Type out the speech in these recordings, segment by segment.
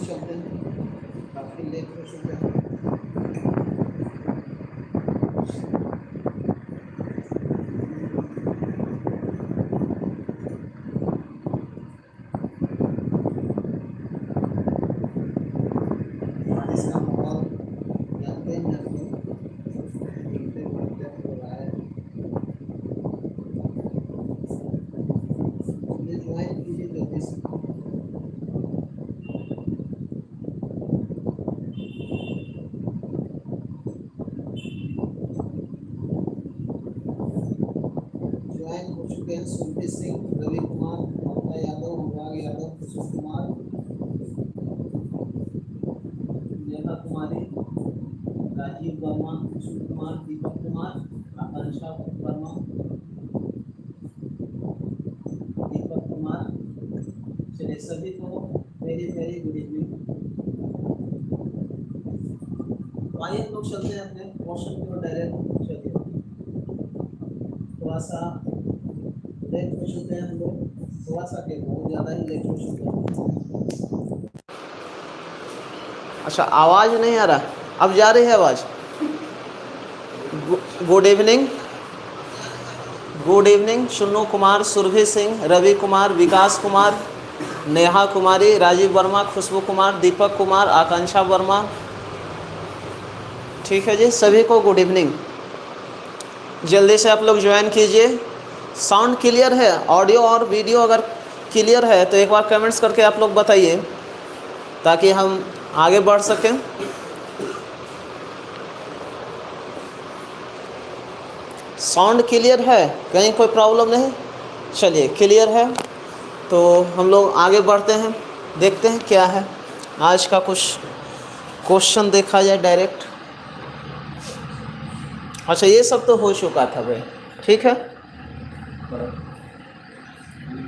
पे चलते हैं, काफ़ी लेट हो चुके हैं। बारिश का माहौल जानते हैं आप लोग, गिरते गिरते हो रहा है। ज्वाइन कीजिए जल्दी से। ज्वाइन हो चुके हैं सुरभि सिंह, रवि कुमार, ममता यादव, अनुराग यादव, कुसुम कुमार, नेहा कुमारी, राजीव वर्मा, कुसुम कुमार, दीपक कुमार, आकांक्षा वर्मा, दीपक कुमार। चलिए सभी को वेरी वेरी गुड इवनिंग। आइए हम लोग चलते हैं अपने क्वेश्चन की ओर डायरेक्ट। चलिए थोड़ा सा लेट हो चुके हैं हम लोग, थोड़ा सा क्या बहुत ज़्यादा ही लेट हो चुके हैं। अच्छा आवाज़ नहीं आ रहा, अब जा रही है आवाज़? Good evening, good evening. Shunnu Kumar, Surabhi Singh, Ravi Kumar, Vikas Kumar, Neha Kumari, Rajeev Verma, Khushbu Kumar, Deepak Kumar, Akanksha Verma. ठीक है जी, सभी को गुड इवनिंग। जल्दी से आप लोग ज्वाइन कीजिए। साउंड क्लियर है? ऑडियो और वीडियो अगर क्लियर है तो एक बार कमेंट्स करके आप लोग बताइए ताकि हम आगे बढ़ सकें। साउंड क्लियर है? कहीं कोई प्रॉब्लम नहीं? चलिए क्लियर है तो हम लोग आगे बढ़ते हैं, देखते हैं क्या है आज का कुछ क्वेश्चन देखा जाए डायरेक्ट। अच्छा ये सब तो हो चुका था भाई, ठीक है,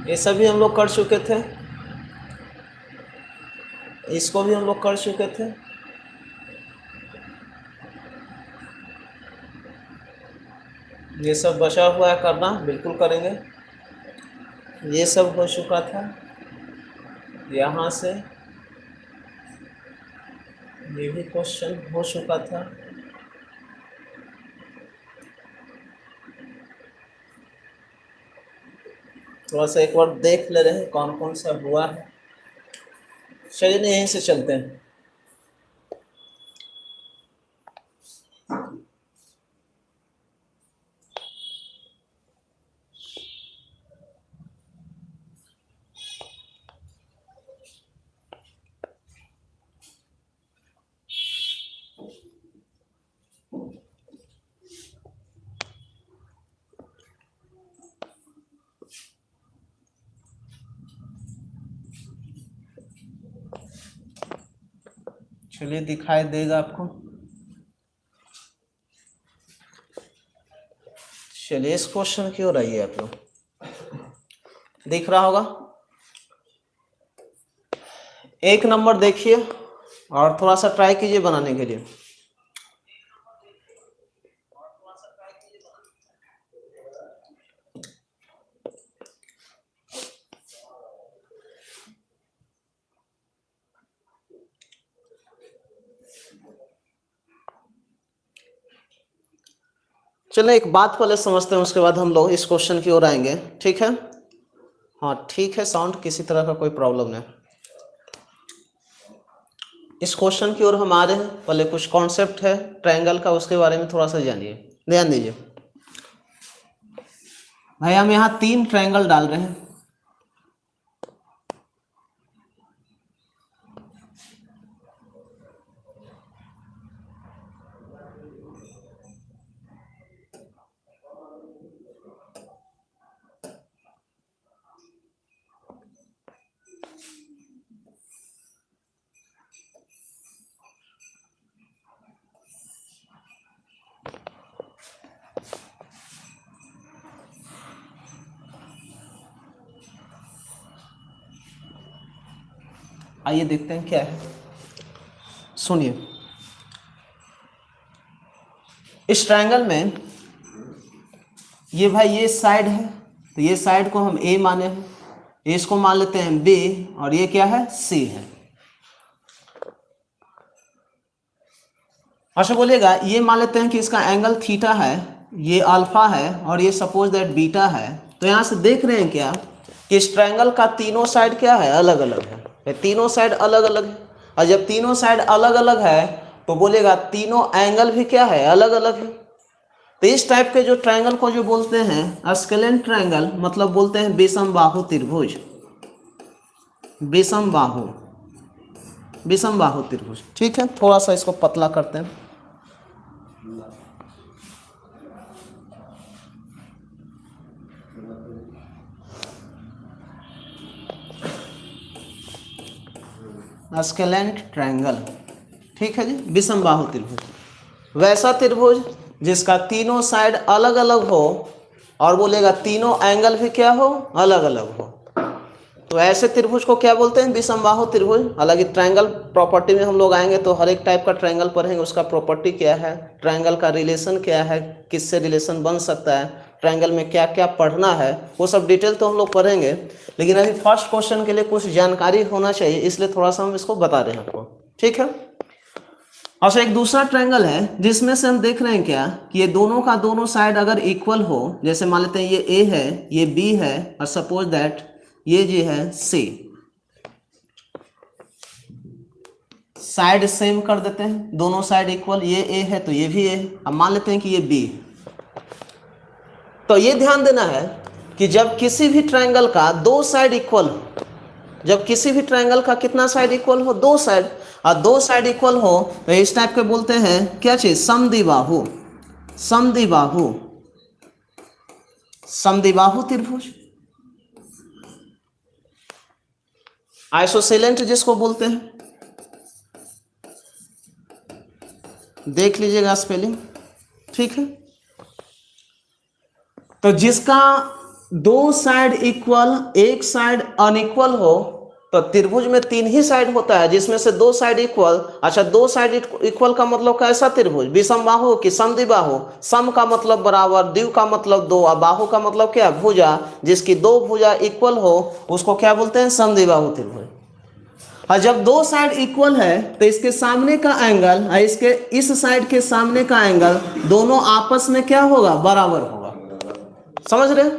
ये सभी हम लोग कर चुके थे, इसको भी हम लोग कर चुके थे। ये सब बचा हुआ है करना, बिल्कुल करेंगे। ये सब हो चुका था, यहाँ से ये भी क्वेश्चन हो चुका था। थोड़ा सा एक बार देख ले रहे हैं कौन कौन सा हुआ है। चलिए यहीं से चलते हैं। चलिए दिखाई देगा आपको। चलिए इस क्वेश्चन की ओर आइए, आप लोग दिख रहा होगा। एक नंबर देखिए और थोड़ा सा ट्राई कीजिए बनाने के लिए। चलिए एक बात पहले समझते हैं, उसके बाद हम लोग इस क्वेश्चन की ओर आएंगे, ठीक है? हाँ ठीक है, साउंड किसी तरह का कोई प्रॉब्लम नहीं। इस क्वेश्चन की ओर हम आ रहे हैं, पहले कुछ कॉन्सेप्ट है ट्रायंगल का, उसके बारे में थोड़ा सा जानिए, ध्यान दीजिए। भाई हम यहाँ 3 ट्रायंगल डाल रहे हैं। आइए देखते हैं क्या है, सुनिए। इस ट्रायंगल में ये भाई ये साइड है, तो ये साइड को हम ए माने हैं, इसको मान लेते हैं बी, और ये क्या है सी है। अच्छा बोलिएगा, ये मान लेते हैं कि इसका एंगल थीटा है, ये अल्फा है और ये सपोज दैट बीटा है। तो यहाँ से देख रहे हैं क्या कि इस ट्रायंगल का तीनों साइड क्या है, अलग अलग है। ये तीनों साइड अलग अलग है, और जब तीनों साइड अलग अलग है तो बोलेगा तीनों एंगल भी क्या है, अलग अलग है। तो इस टाइप के जो ट्रायंगल को जो बोलते हैं स्केलेन ट्रायंगल, मतलब बोलते हैं विषम बाहु त्रिभुज, विषम बाहु, विषम बाहु त्रिभुज। ठीक है, थोड़ा सा इसको पतला करते हैं। स्केलेंट ट्रायंगल, ठीक है जी, विषम बाहु त्रिभुज। वैसा त्रिभुज जिसका तीनों साइड अलग अलग हो और बोलेगा तीनों एंगल भी क्या हो, अलग अलग हो। तो ऐसे त्रिभुज को क्या बोलते हैं, विषम बाहु त्रिभुज। हालांकि ट्रायंगल प्रॉपर्टी में हम लोग आएंगे तो हर एक टाइप का ट्रायंगल पढ़ेंगे, उसका प्रॉपर्टी क्या है, ट्रायंगल का रिलेशन क्या है, किससे रिलेशन बन सकता है, ट्रायंगल में क्या क्या पढ़ना है, वो सब डिटेल तो हम लोग पढ़ेंगे। लेकिन अभी फर्स्ट क्वेश्चन के लिए कुछ जानकारी होना चाहिए, इसलिए थोड़ा सा हम इसको बता रहे हैं आपको। ठीक है। अच्छा, एक दूसरा ट्रायंगल है जिसमें से हम देख रहे हैं क्या कि ये दोनों का दोनों साइड अगर इक्वल हो, जैसे मान लेते हैं ये ए है, ये बी है, और सपोज दैट ये जो है सी, साइड सेम कर देते हैं, दोनों साइड इक्वल, ये ए है तो ये भी ए है। अब मान लेते हैं कि ये बी है। तो ये ध्यान देना है कि जब किसी भी ट्रायंगल का दो साइड इक्वल हो, जब किसी भी ट्रायंगल का कितना साइड इक्वल हो, दो साइड, और दो साइड इक्वल हो तो इस टाइप के बोलते हैं क्या चीज, समद्विबाहु, समद्विबाहु, समद्विबाहु त्रिभुज। आइसोसेलेंट जिसको बोलते हैं, देख लीजिएगा स्पेलिंग। ठीक है। तो जिसका दो साइड इक्वल, एक साइड अनइक्वल हो, तो त्रिभुज में तीन ही साइड होता है जिसमें से दो साइड इक्वल। अच्छा, दो साइड इक्वल का मतलब कैसा त्रिभुज, विषम बाहु कि समद्विबाहु। सम का मतलब बराबर, द्वि का मतलब दो, और बाहु का मतलब क्या, भुजा। जिसकी दो भुजा इक्वल हो उसको क्या बोलते हैं, समद्विबाहु त्रिभुज। और जब दो साइड इक्वल है तो इसके सामने का एंगल और इसके इस साइड के सामने का एंगल दोनों आपस में क्या होगा, बराबर होगा। समझ रहे?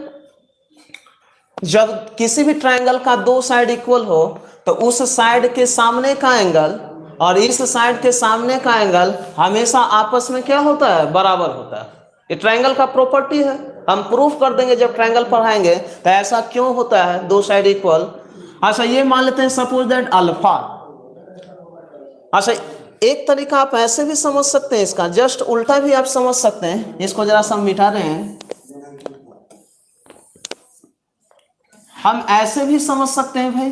जब किसी भी ट्रायंगल का दो साइड इक्वल हो तो उस साइड के सामने का एंगल और इस साइड के सामने का एंगल हमेशा आपस में क्या होता है, बराबर होता है। ये ट्रायंगल का प्रॉपर्टी है, हम प्रूफ कर देंगे जब ट्रायंगल पढ़ाएंगे। तो ऐसा क्यों होता है, दो साइड इक्वल। अच्छा, ये मान लेते हैं सपोज दैट अल्फा। अच्छा, एक तरीका आप ऐसे भी समझ सकते हैं, इसका जस्ट उल्टा भी आप समझ सकते हैं। इसको जरा सा मिटा रहे हैं, हम ऐसे भी समझ सकते हैं भाई,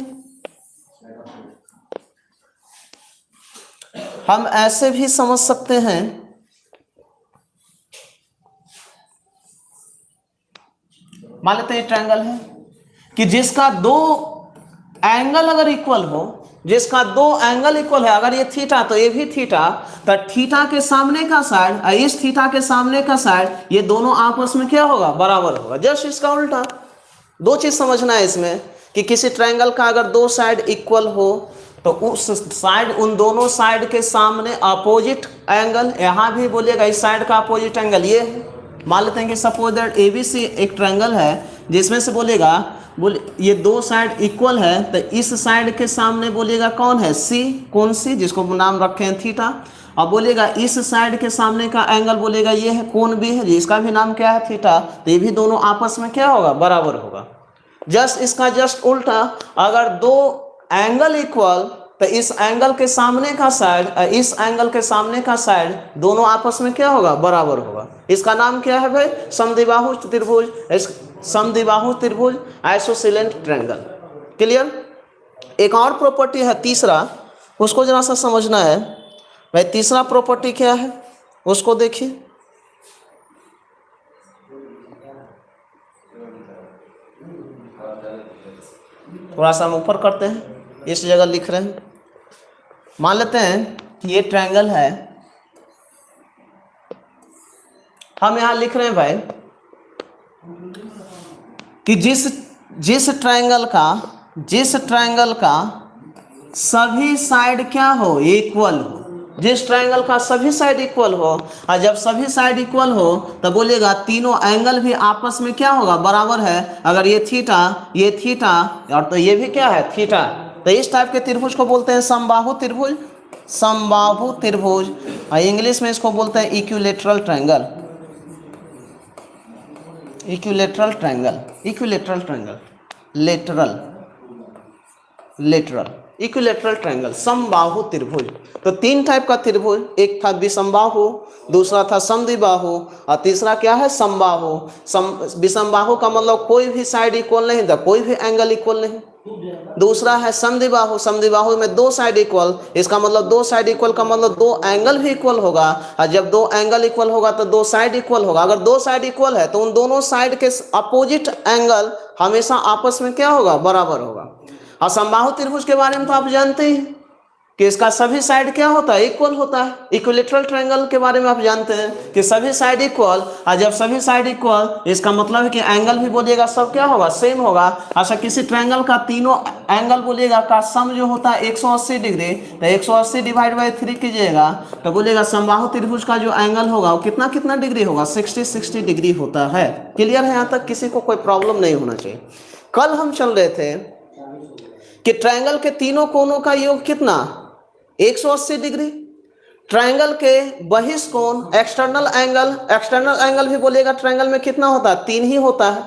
हम ऐसे भी समझ सकते हैं। मान लेते हैं ट्रायंगल है कि जिसका दो एंगल अगर इक्वल हो, जिसका दो एंगल इक्वल है, अगर ये थीटा तो ये भी थीटा, तो थीटा के सामने का साइड और इस थीटा के सामने का साइड, ये दोनों आपस में क्या होगा, बराबर होगा। जस्ट इसका उल्टा। दो चीज समझना है इसमें कि किसी ट्रायंगल का अगर दो साइड इक्वल हो तो उस साइड, उन दोनों साइड के सामने अपोजिट एंगल, यहां भी बोलिएगा इस साइड का अपोजिट एंगल ये है। मान लेते हैं कि सपोज दैट एबीसी एक ट्रायंगल है जिसमें से बोलेगा ये दो साइड इक्वल है, तो इस साइड के सामने बोलिएगा कौन है, सी, कौन सी, जिसको नाम रखे हैं थीटा। अब बोलेगा इस साइड के सामने का एंगल बोलेगा ये है, कौन भी है, जिसका भी नाम क्या है, थीटा। तो ये भी दोनों आपस में क्या होगा, बराबर होगा। जस्ट इसका जस्ट उल्टा, अगर दो एंगल इक्वल तो इस एंगल के सामने का साइड और इस एंगल के सामने का साइड दोनों आपस में क्या होगा, बराबर होगा। इसका नाम क्या है भाई, समद्विबाहु त्रिभुज, समद्विबाहु त्रिभुज, आइसोसेलेंट ट्रायंगल। क्लियर? एक और प्रॉपर्टी है तीसरा, उसको जरा सा समझना है भाई। तीसरा प्रॉपर्टी क्या है उसको देखिए। थोड़ा सा हम ऊपर करते हैं, इस जगह लिख रहे हैं। मान लेते हैं कि ये ट्रायंगल है, हम यहां लिख रहे हैं भाई कि जिस ट्रायंगल का सभी साइड क्या हो, इक्वल हो, जिस ट्रायंगल का सभी साइड इक्वल हो, और जब सभी साइड इक्वल हो तो बोलिएगा तीनों एंगल भी आपस में क्या होगा, बराबर है। अगर ये थीटा और तो ये भी क्या है, थीटा। तो इस टाइप के त्रिभुज को बोलते हैं समबाहु त्रिभुज, समबाहु त्रिभुज। और इंग्लिश में इसको बोलते हैं equilateral triangle, equilateral triangle, equilateral triangle, lateral, lateral, equilateral triangle, समबाहु त्रिभुज। तो तीन टाइप का त्रिभुज, एक था विषमबाहु, दूसरा था समद्विबाहु, और तीसरा क्या है, समबाहु। विषमबाहु का मतलब कोई भी साइड इक्वल नहीं था, कोई भी एंगल इक्वल नहीं। दूसरा है समद्विबाहु, समद्विबाहु में दो साइड इक्वल, इसका मतलब दो साइड इक्वल का मतलब दो एंगल भी इक्वल होगा, और जब दो एंगल इक्वल होगा तो दो साइड इक्वल होगा। अगर दो साइड इक्वल है तो उन दोनों साइड के अपोजिट एंगल हमेशा आपस में क्या होगा, बराबर होगा। और समबाहु त्रिभुज के बारे में तो आप जानते ही कि इसका सभी साइड क्या होता है, इक्वल होता है। इक्विलेटरल ट्रायंगल के बारे में आप जानते हैं कि सभी साइड इक्वल, और जब सभी साइड इक्वल इसका मतलब है कि एंगल भी बोलिएगा सब क्या होगा, सेम होगा। अच्छा, किसी ट्रायंगल का तीनों एंगल बोलिएगा का सम जो होता है 180 डिग्री, तो 180 डिवाइड बाई 3 कीजिएगा तो बोलिएगा समबाहु त्रिभुज का जो एंगल होगा वो कितना कितना डिग्री होगा, 60 डिग्री होता है। क्लियर है, यहाँ तक किसी को कोई प्रॉब्लम नहीं होना चाहिए। कल हम चल रहे थे कि ट्रायंगल के तीनों कोनों का योग कितना, 180 डिग्री। ट्रायंगल के बहिष कोण, एक्सटर्नल एंगल भी बोलिएगा ट्रायंगल में कितना होता है, 3 ही होता है।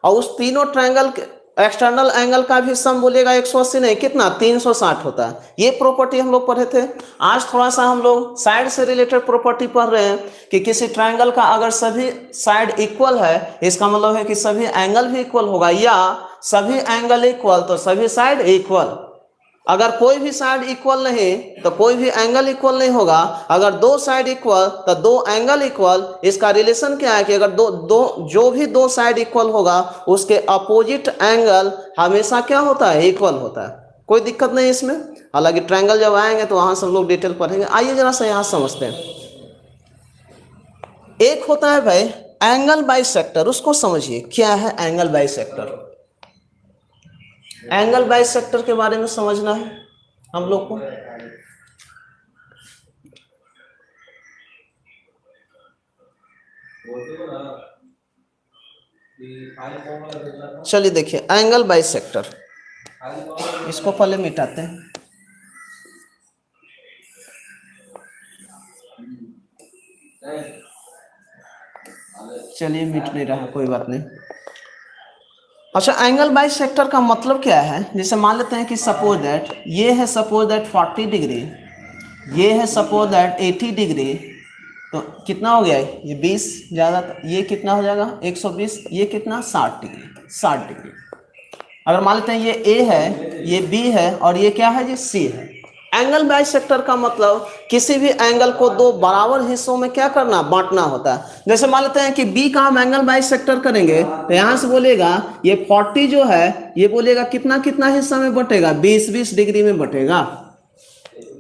और उस तीनों ट्रायंगल के एक्सटर्नल एंगल का भी सम बोलिएगा 180 नहीं, कितना, 360 होता है। ये प्रॉपर्टी हम लोग पढ़े थे। आज थोड़ा सा हम लोग साइड से रिलेटेड प्रॉपर्टी पढ़ रहे हैं कि किसी ट्रायंगल का अगर सभी साइड इक्वल है, इसका मतलब है कि सभी एंगल भी इक्वल होगा, या सभी एंगल इक्वल तो सभी साइड इक्वल। अगर कोई भी साइड इक्वल नहीं तो कोई भी एंगल इक्वल नहीं होगा। अगर दो साइड इक्वल तो दो एंगल इक्वल। इसका रिलेशन क्या है कि अगर जो भी दो साइड इक्वल होगा उसके अपोजिट एंगल हमेशा क्या होता है, इक्वल होता है। कोई दिक्कत नहीं इसमें। हालांकि ट्रायंगल जब आएंगे तो वहां सब लोग डिटेल पढ़ेंगे। आइए जरा सा यहाँ समझते हैं। एक होता है भाई एंगल बाइसेक्टर, उसको समझिए क्या है एंगल बाइसेक्टर। एंगल बाइसेक्टर के बारे में समझना है हम लोग को। चलिए देखिए एंगल बाइसेक्टर, इसको पहले मिटाते हैं। चलिए मिट नहीं रहा, कोई बात नहीं। अच्छा, एंगल बाइसेक्टर का मतलब क्या है, जैसे मान लेते हैं कि सपोज दैट ये है, सपोज दैट 40 डिग्री, ये है सपोज दैट 80 डिग्री, तो कितना हो गया ये 20 ज़्यादा, ये कितना हो जाएगा 120, ये कितना 60 डिग्री, 60 डिग्री। अगर मान लेते हैं ये ए है, ये बी है, और ये क्या है, ये सी है। एंगल बाइसेक्टर का मतलब किसी भी एंगल को दो बराबर हिस्सों में क्या करना, बांटना होता है। जैसे मान लेते हैं कि बी का हम एंगल बाइसेक्टर करेंगे तो यहां से बोलेगा ये 40 जो है ये बोलेगा कितना कितना हिस्सा में बटेगा, 20-20 डिग्री में बटेगा।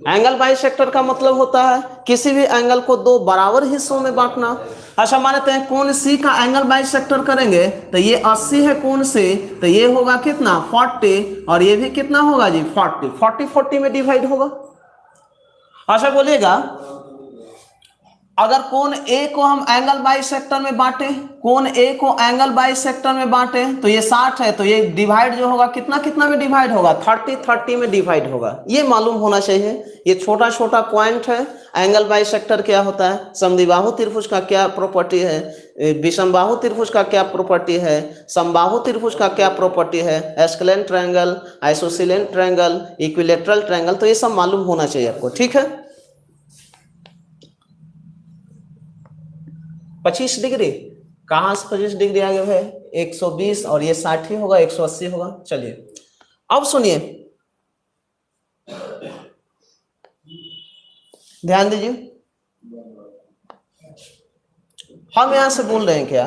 एंगल बाइसेक्टर का मतलब होता है किसी भी एंगल को दो बराबर हिस्सों में बांटना। अच्छा, मान लेते हैं कोण सी का एंगल बाइसेक्टर करेंगे तो ये 80 है कोण से, तो ये होगा कितना 40, और ये भी कितना होगा जी 40 में डिवाइड होगा। अच्छा बोलिएगा अगर कोण ए को हम एंगल बाइसेक्टर में बांटे, कोण ए को एंगल बाइसेक्टर में बांटे तो ये 60 है, तो ये डिवाइड जो होगा कितना कितना में डिवाइड होगा, 30 में डिवाइड होगा। ये मालूम होना चाहिए। ये छोटा छोटा पॉइंट है। एंगल बाइसेक्टर क्या होता है, समद्विबाहु त्रिभुज का क्या प्रॉपर्टी है, विषमबाहु त्रिभुज का क्या प्रॉपर्टी है, समबाहु त्रिभुज का क्या प्रॉपर्टी है, scalene triangle, आइसोसेलेन triangle, equilateral triangle, तो ये सब मालूम होना चाहिए आपको। ठीक है, 25 डिग्री कहाँ से 25 डिग्री आ गया भाई, 120, और ये 60 ही होगा, 180 होगा। चलिए अब सुनिए, ध्यान दीजिए। हम यहां से बोल रहे हैं क्या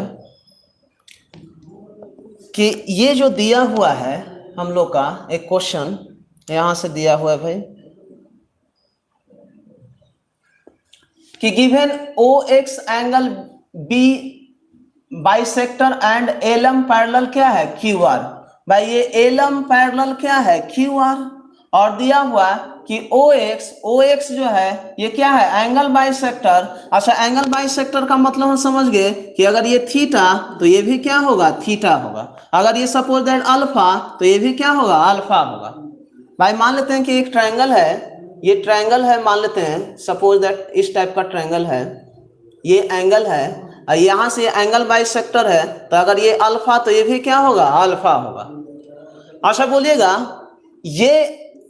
कि ये जो दिया हुआ है हम लोग का एक क्वेश्चन यहां से दिया हुआ है भाई कि given OX angle B bisector and LM parallel क्या है QR। भाई ये एलम पैरेलल क्या है QR, और दिया हुआ कि OX जो है ये क्या है, एंगल बाइसेक्टर। अच्छा, एंगल बाइसेक्टर का मतलब हम समझ गए कि अगर ये थीटा तो ये भी क्या होगा, थीटा होगा। अगर ये सपोज दैट अल्फा तो ये भी क्या होगा, अल्फा होगा। भाई मान लेते हैं कि एक ट्रायंगल है, ये ट्रायंगल है, मान लेते हैं सपोज दैट इस टाइप का ट्रायंगल है, ये एंगल है और यहाँ से एंगल बाइसेक्टर है, तो अगर ये अल्फा तो ये भी क्या होगा, अल्फा होगा। अच्छा बोलिएगा,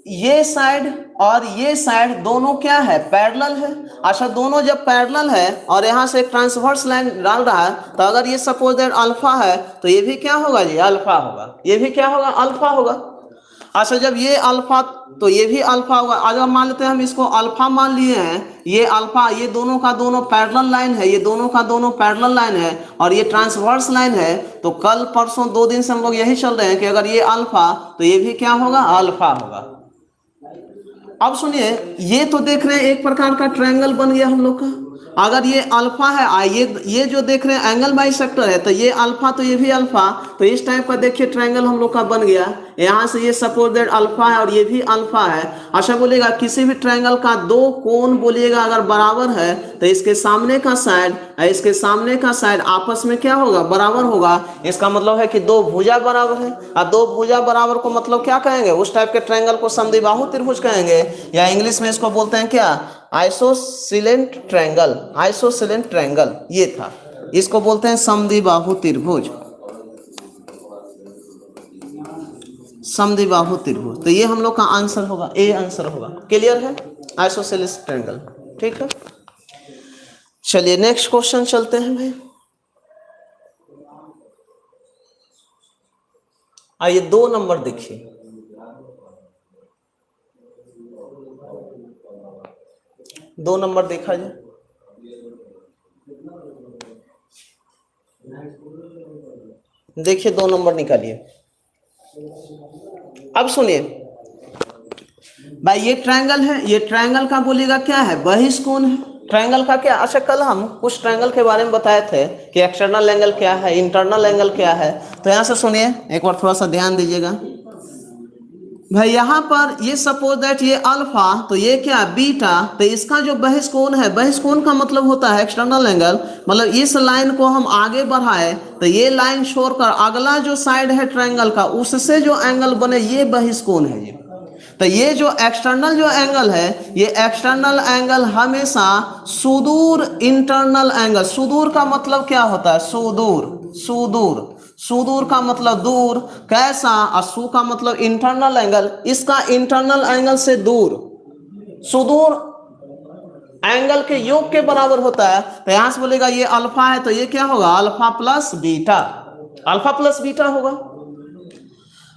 ये साइड और ये साइड दोनों क्या है, पैरेलल है। अच्छा, दोनों जब पैरेलल है और यहाँ से एक ट्रांसवर्स लाइन डाल रहा है, तो अगर ये सपोज दैट अल्फा है तो ये भी क्या होगा जी, अल्फा होगा। ये भी क्या होगा, अल्फा होगा। अच्छा, जब ये अल्फा तो ये भी अल्फा होगा। अगर मान लेते हैं हम इसको अल्फा मान लिए हैं, ये अल्फा, ये दोनों का दोनों पैरेलल लाइन है, ये दोनों का दोनों पैरेलल लाइन है और ये ट्रांसवर्स लाइन है, तो कल परसों 2 दिन से हम लोग यही चल रहे हैं कि अगर ये अल्फा तो ये भी क्या होगा, अल्फा होगा। अब सुनिए, ये तो देख रहे हैं एक प्रकार का ट्रायंगल बन गया हम लोग का। अगर ये अल्फा है, ये जो देख रहे हैं एंगल बाइसेक्टर है, तो ये अल्फा तो ये भी अल्फा, तो इस टाइप का देखिए ट्रायंगल हम लोग का बन गया। यहाँ से ये सपोज दैट अल्फा है और ये भी अल्फा है। अच्छा बोलिएगा, किसी भी ट्रायंगल का दो कोण बोलिएगा अगर बराबर है तो इसके सामने का साइड और इसके सामने का साइड आपस में क्या होगा, बराबर होगा। इसका मतलब है कि दो भुजा बराबर है, और दो भुजा बराबर को मतलब क्या कहेंगे, उस टाइप के ट्रायंगल को समद्विबाहु त्रिभुज कहेंगे, या इंग्लिश में इसको बोलते हैं क्या, आइसोसेलेंट ट्रायंगल। आइसोसेलेंट ट्रायंगल ये था, इसको बोलते हैं समद्विबाहु त्रिभुज, समद्विबाहु त्रिभुज। तो ये हम लोग का आंसर होगा, ए आंसर होगा। क्लियर है, आइसोसेलेंट ट्रायंगल। ठीक है, चलिए नेक्स्ट क्वेश्चन चलते हैं भाई। आइए 2 नंबर देखिए। दो नंबर देखा जाए, देखिए 2 नंबर निकालिए। अब सुनिए भाई, ये ट्रायंगल है, ये ट्रायंगल का बोलिएगा क्या है, बहिष्कोण है। ट्रायंगल का क्या, अच्छा कल हम कुछ ट्रायंगल के बारे में बताए थे कि एक्सटर्नल एंगल क्या है, इंटरनल एंगल क्या है। तो यहाँ से सुनिए, एक बार थोड़ा सा ध्यान दीजिएगा भाई। यहाँ पर ये सपोज दैट ये अल्फा तो ये क्या, बीटा, तो इसका जो बहिष्कोण है, बहिष्कोण का मतलब होता है एक्सटर्नल एंगल। मतलब इस लाइन को हम आगे बढ़ाए तो ये लाइन छोड़कर अगला जो साइड है ट्रायंगल का, उससे जो एंगल बने ये बहिष्कोण है ये। तो ये जो एक्सटर्नल जो एंगल है, ये एक्सटर्नल एंगल हमेशा सुदूर इंटरनल एंगल, सुदूर का मतलब क्या होता है, सुदूर, सुदूर, सुदूर का मतलब दूर, कैसा, और सु का मतलब इंटरनल एंगल, इसका इंटरनल एंगल से दूर, सुदूर एंगल के योग के बराबर होता है। तो यहां से बोलेगा ये अल्फा है तो ये क्या होगा, alpha plus beta, alpha plus beta होगा।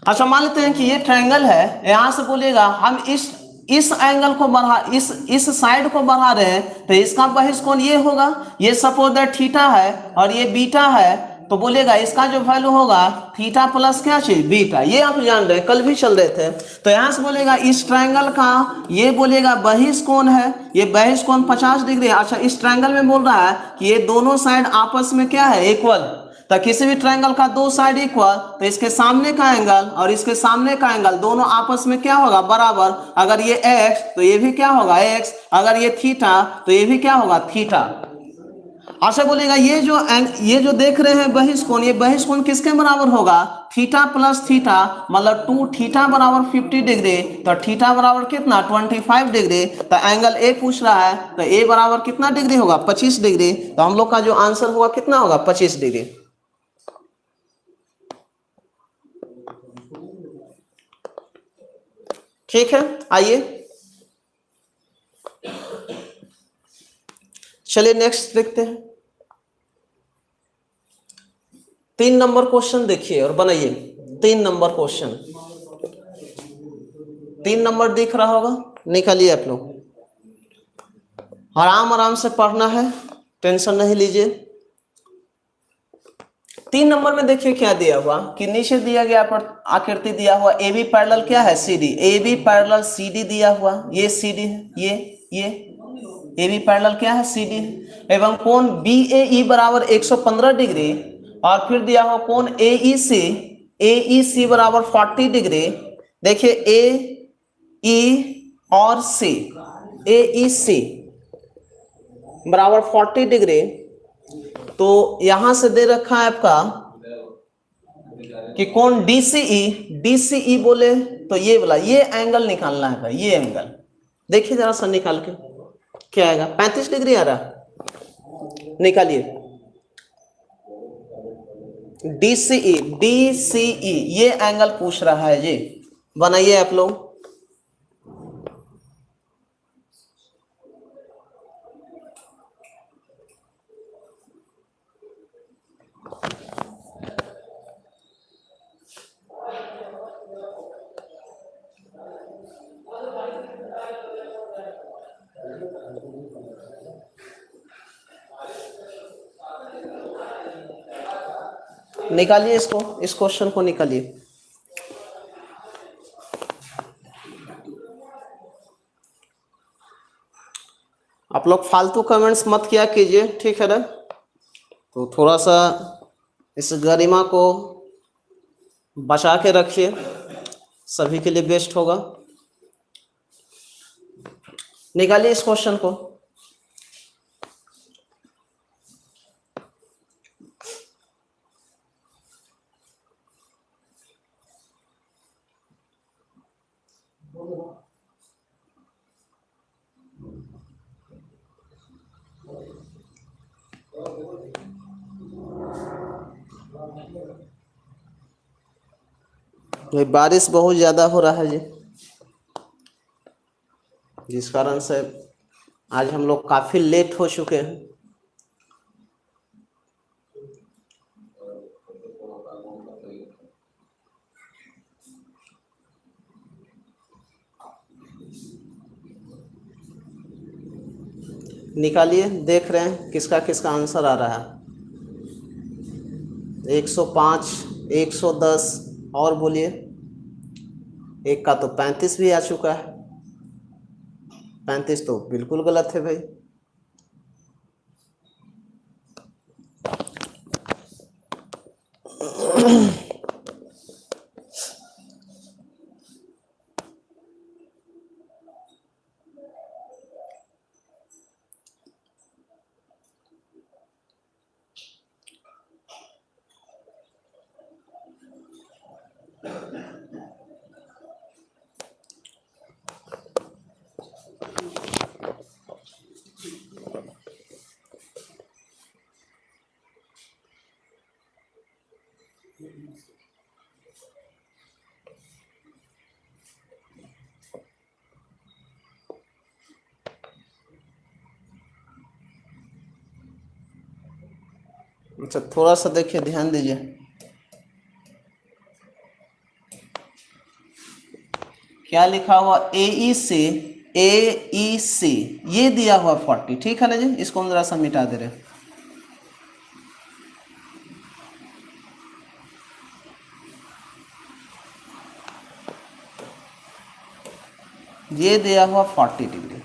अच्छा मान लेते हैं कि ये ट्रायंगल है, यहां से बोलिएगा हम इस एंगल को बढ़ा, इस साइड को बढ़ा रहे हैं, तो इसका बहिष्कोण ये होगा। ये सपोज दैट थीटा है और ये बीटा है, तो बोलेगा इसका जो वैल्यू होगा थीटा प्लस क्या चाहिए, बीटा। ये आप जान रहे हैं, कल भी चल रहे थे। तो यहां से बोलेगा इस ट्रायंगल का ये बोलेगा बहिष्कोण है, ये बहिष्कोण 50 डिग्री है। अच्छा, इस ट्रायंगल में बोल रहा है कि ये दोनों साइड आपस में क्या है, इक्वल। तो किसी भी ट्रायंगल का दो साइड इक्वल, तो इसके सामने का एंगल और इसके सामने का एंगल दोनों आपस में क्या होगा, बराबर। अगर ये x तो ये भी क्या होगा, x। अगर ये थीटा तो ये भी क्या होगा, थीटा। अच्छा बोलेगा ये जो देख रहे हैं बहिष्कोण, ये बहिष्कोण किसके बराबर होगा, थीटा प्लस थीटा, मतलब 2 थीटा बराबर 50 डिग्री। तो थीटा बराबर कितना, 25 डिग्री। तो एंगल ए पूछ रहा है, तो ए बराबर कितना डिग्री होगा, 25 डिग्री। तो हम लोग का जो आंसर होगा कितना होगा, 25 डिग्री। ठीक है, आइए चलिए नेक्स्ट देखते हैं। 3 नंबर क्वेश्चन देखिए और बनाइए। 3 नंबर क्वेश्चन, 3 नंबर दिख रहा होगा, निकालिए आप लोग। आराम आराम से पढ़ना है, टेंशन नहीं लीजिए। 3 नंबर में देखिए क्या दिया हुआ कि नीचे दिया गया पर आकृति दिया हुआ ए बी पैरेलल क्या है, C D. A B parallel C D दिया हुआ, ये सी डी है, ये ए बी पैरेलल क्या है, सी डी है। एवं कोण बी ए ई बराबर 115 डिग्री, और फिर दिया हुआ कोण ए ई सी बराबर 40 डिग्री। देखिए ए ई और सी, ए ई सी बराबर 40 डिग्री। तो यहां से दे रखा है आपका कि कौन डीसीई बोले तो ये वाला, ये एंगल निकालना है भाई, ये एंगल देखिए जरा सा निकाल के क्या आएगा। 35 डिग्री आ रहा, निकालिए। डीसीई ये एंगल पूछ रहा है जी, बनाइए आप लोग। निकालिए इसको, इस क्वेश्चन को निकालिए। आप लोग फालतू कमेंट्स मत किया कीजिए, ठीक है ना। तो थोड़ा सा इस गरिमा को बचा के रखिए, सभी के लिए बेस्ट होगा। निकालिए इस क्वेश्चन को। भाई बारिश बहुत ज़्यादा हो रहा है जी, जिस कारण से आज हम लोग काफ़ी लेट हो चुके हैं। निकालिए, देख रहे हैं किसका किसका आंसर आ रहा है। 105, 110 और बोलिए। एक का तो 35 भी आ चुका है। 35 तो बिल्कुल गलत है भाई। अच्छा थोड़ा सा देखिए, ध्यान दीजिए। क्या लिखा हुआ, ए सी ये दिया हुआ 40, ठीक है ना जी। इसको हम जरा सा मिटा दे रहे हैं। ये दिया हुआ 40 डिग्री।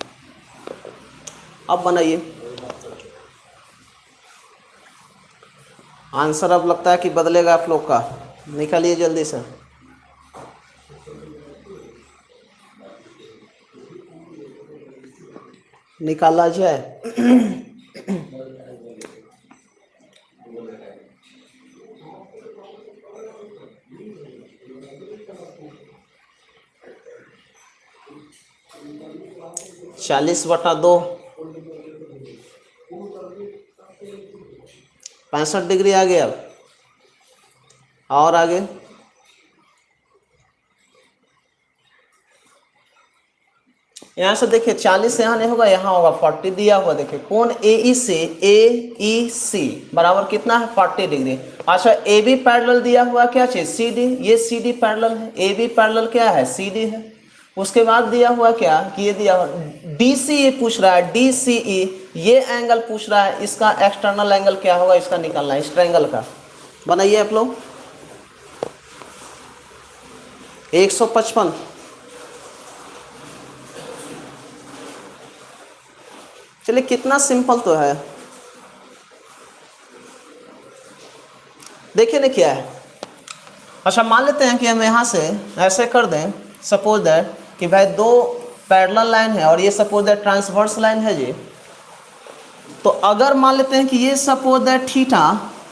अब बनाइए आंसर। अब लगता है कि बदलेगा आप लोग का। निकालिए जल्दी से। निकाला जाए। चालीस बटा 2, 65 डिग्री आ गया। अब और आगे यहाँ से देखिए, 40 यहाँ नहीं होगा, यहाँ होगा 40 दिया हुआ। देखिए कौन ए ई सी बराबर कितना है 40 डिग्री। अच्छा ए बी पैरेलल दिया हुआ क्या चीज, सी डी। ये सी डी पैरेलल है, ए बी पैरेलल क्या है, सी डी है। उसके बाद दिया हुआ क्या कि ये दिया हुआ डी सी ई पूछ रहा है, डी सी ई ये एंगल पूछ रहा है। इसका एक्सटर्नल एंगल क्या होगा, इसका निकालना है, इस ट्रायंगल का। बनाइए आप लोग। 155। चलिए कितना सिंपल तो है। देखिए ना क्या है। अच्छा मान लेते हैं कि हम यहाँ से ऐसे कर दें, सपोज दैट कि भाई दो पैरेलल लाइन है और ये सपोज दैट ट्रांसवर्स लाइन है जी, तो अगर मान लेते हैं कि ये सपोज दैट थीटा,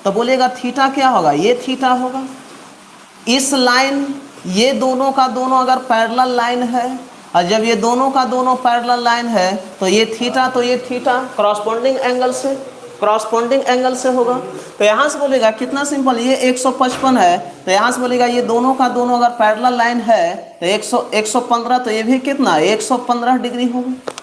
तो बोलेगा थीटा क्या होगा, ये थीटा होगा। इस लाइन, ये दोनों का दोनों अगर पैरेलल लाइन है, और जब ये दोनों का दोनों पैरेलल लाइन है तो ये थीटा, तो ये थीटा कॉरस्पॉन्डिंग एंगल से होगा। तो यहाँ से बोलेगा कितना सिंपल, ये 155 है, तो यहाँ से बोलेगा ये दोनों का दोनों अगर पैरेलल लाइन है तो 115, तो ये भी कितना 115 डिग्री होगा।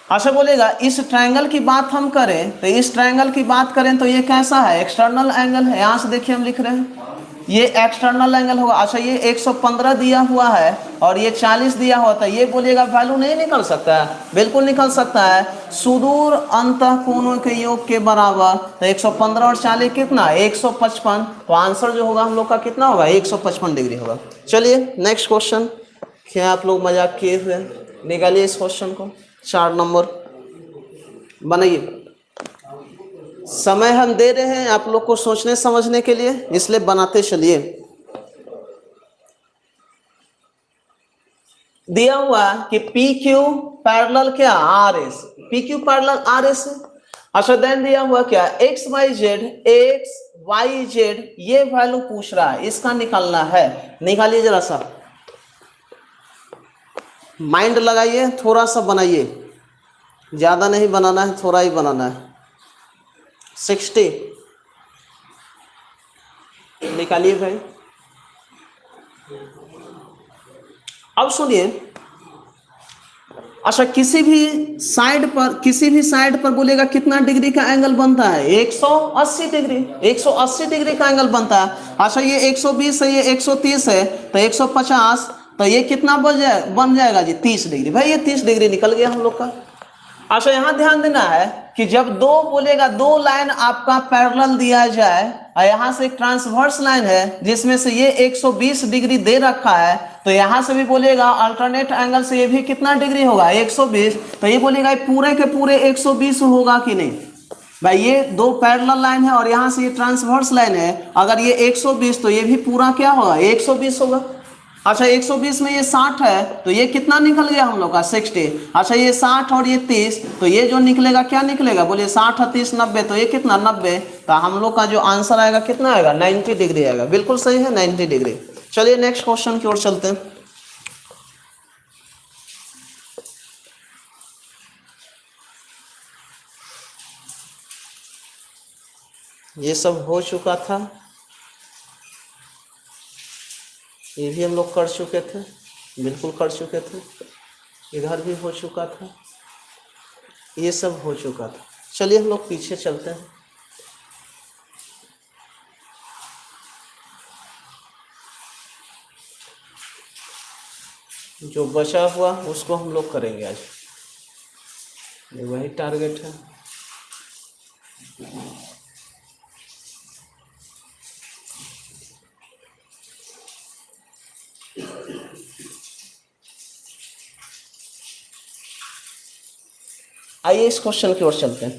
अच्छा बोलेगा इस ट्रायंगल की बात हम करें, तो इस ट्रायंगल की बात करें तो ये कैसा है, एक्सटर्नल एंगल है। यहाँ से देखिए हम लिख रहे हैं ये एक्सटर्नल एंगल होगा। अच्छा ये 115 दिया हुआ है और ये 40 दिया हुआ था, ये बोलिएगा वैल्यू नहीं निकल सकता है, बिल्कुल निकल सकता है। सुदूर अंतःकोणों के योग के बराबर, तो 115 और 40 कितना 155, तो आंसर जो होगा हम लोग का कितना होगा 155 डिग्री होगा। चलिए नेक्स्ट क्वेश्चन, क्या आप लोग मजाक किए हुए, निकालिए इस क्वेश्चन को, 4 नंबर बनाइए। समय हम दे रहे हैं आप लोग को सोचने समझने के लिए, इसलिए बनाते चलिए। दिया हुआ कि पी क्यू पैरेलल क्या R S, P Q parallel R S है। अच्छा देन दिया हुआ क्या एक्स वाई जेड, ये वैल्यू पूछ रहा है, इसका निकालना है। निकालिए जरा सा, माइंड लगाइए, थोड़ा सा बनाइए, ज्यादा नहीं बनाना है, थोड़ा ही बनाना है। 60 निकालिए भाई। अब सुनिए, अच्छा किसी भी साइड पर बोलेगा कितना डिग्री का एंगल बनता है 180 डिग्री, 180 डिग्री का एंगल बनता है। अच्छा ये 120 है, ये 130 है, तो 150, तो ये कितना बन जाएगा जी 30 डिग्री। भाई ये 30 डिग्री निकल गया हम लोग का। अच्छा यहाँ ध्यान देना है कि जब दो बोलेगा, दो लाइन आपका पैरेलल दिया जाए और यहाँ से एक ट्रांसवर्स लाइन है जिसमें से ये 120 डिग्री दे रखा है, तो यहाँ से भी बोलेगा अल्टरनेट एंगल से ये भी कितना डिग्री होगा 120, तो ये बोलेगा पूरे के पूरे 120 होगा कि नहीं। भाई ये दो पैरेलल लाइन है और यहाँ से ये ट्रांसवर्स लाइन है, अगर ये 120 तो ये भी पूरा क्या होगा 120 होगा। अच्छा 120 में ये 60 है, तो ये कितना निकल गया हम लोग का 60। अच्छा ये 60 और ये 30, तो ये जो निकलेगा क्या निकलेगा, बोलिए 60 और 30 90, तो ये कितना 90, तो हम लोग का जो आंसर आएगा कितना आएगा 90 डिग्री आएगा। बिल्कुल सही है 90 डिग्री। चलिए नेक्स्ट क्वेश्चन की ओर चलते हैं। ये सब हो चुका था, ये भी हम लोग कर चुके थे, बिल्कुल कर चुके थे, इधर भी हो चुका था, ये सब हो चुका था। चलिए हम लोग पीछे चलते हैं। जो बचा हुआ उसको हम लोग करेंगे आज, वही टारगेट है। आइए इस क्वेश्चन की ओर चलते हैं।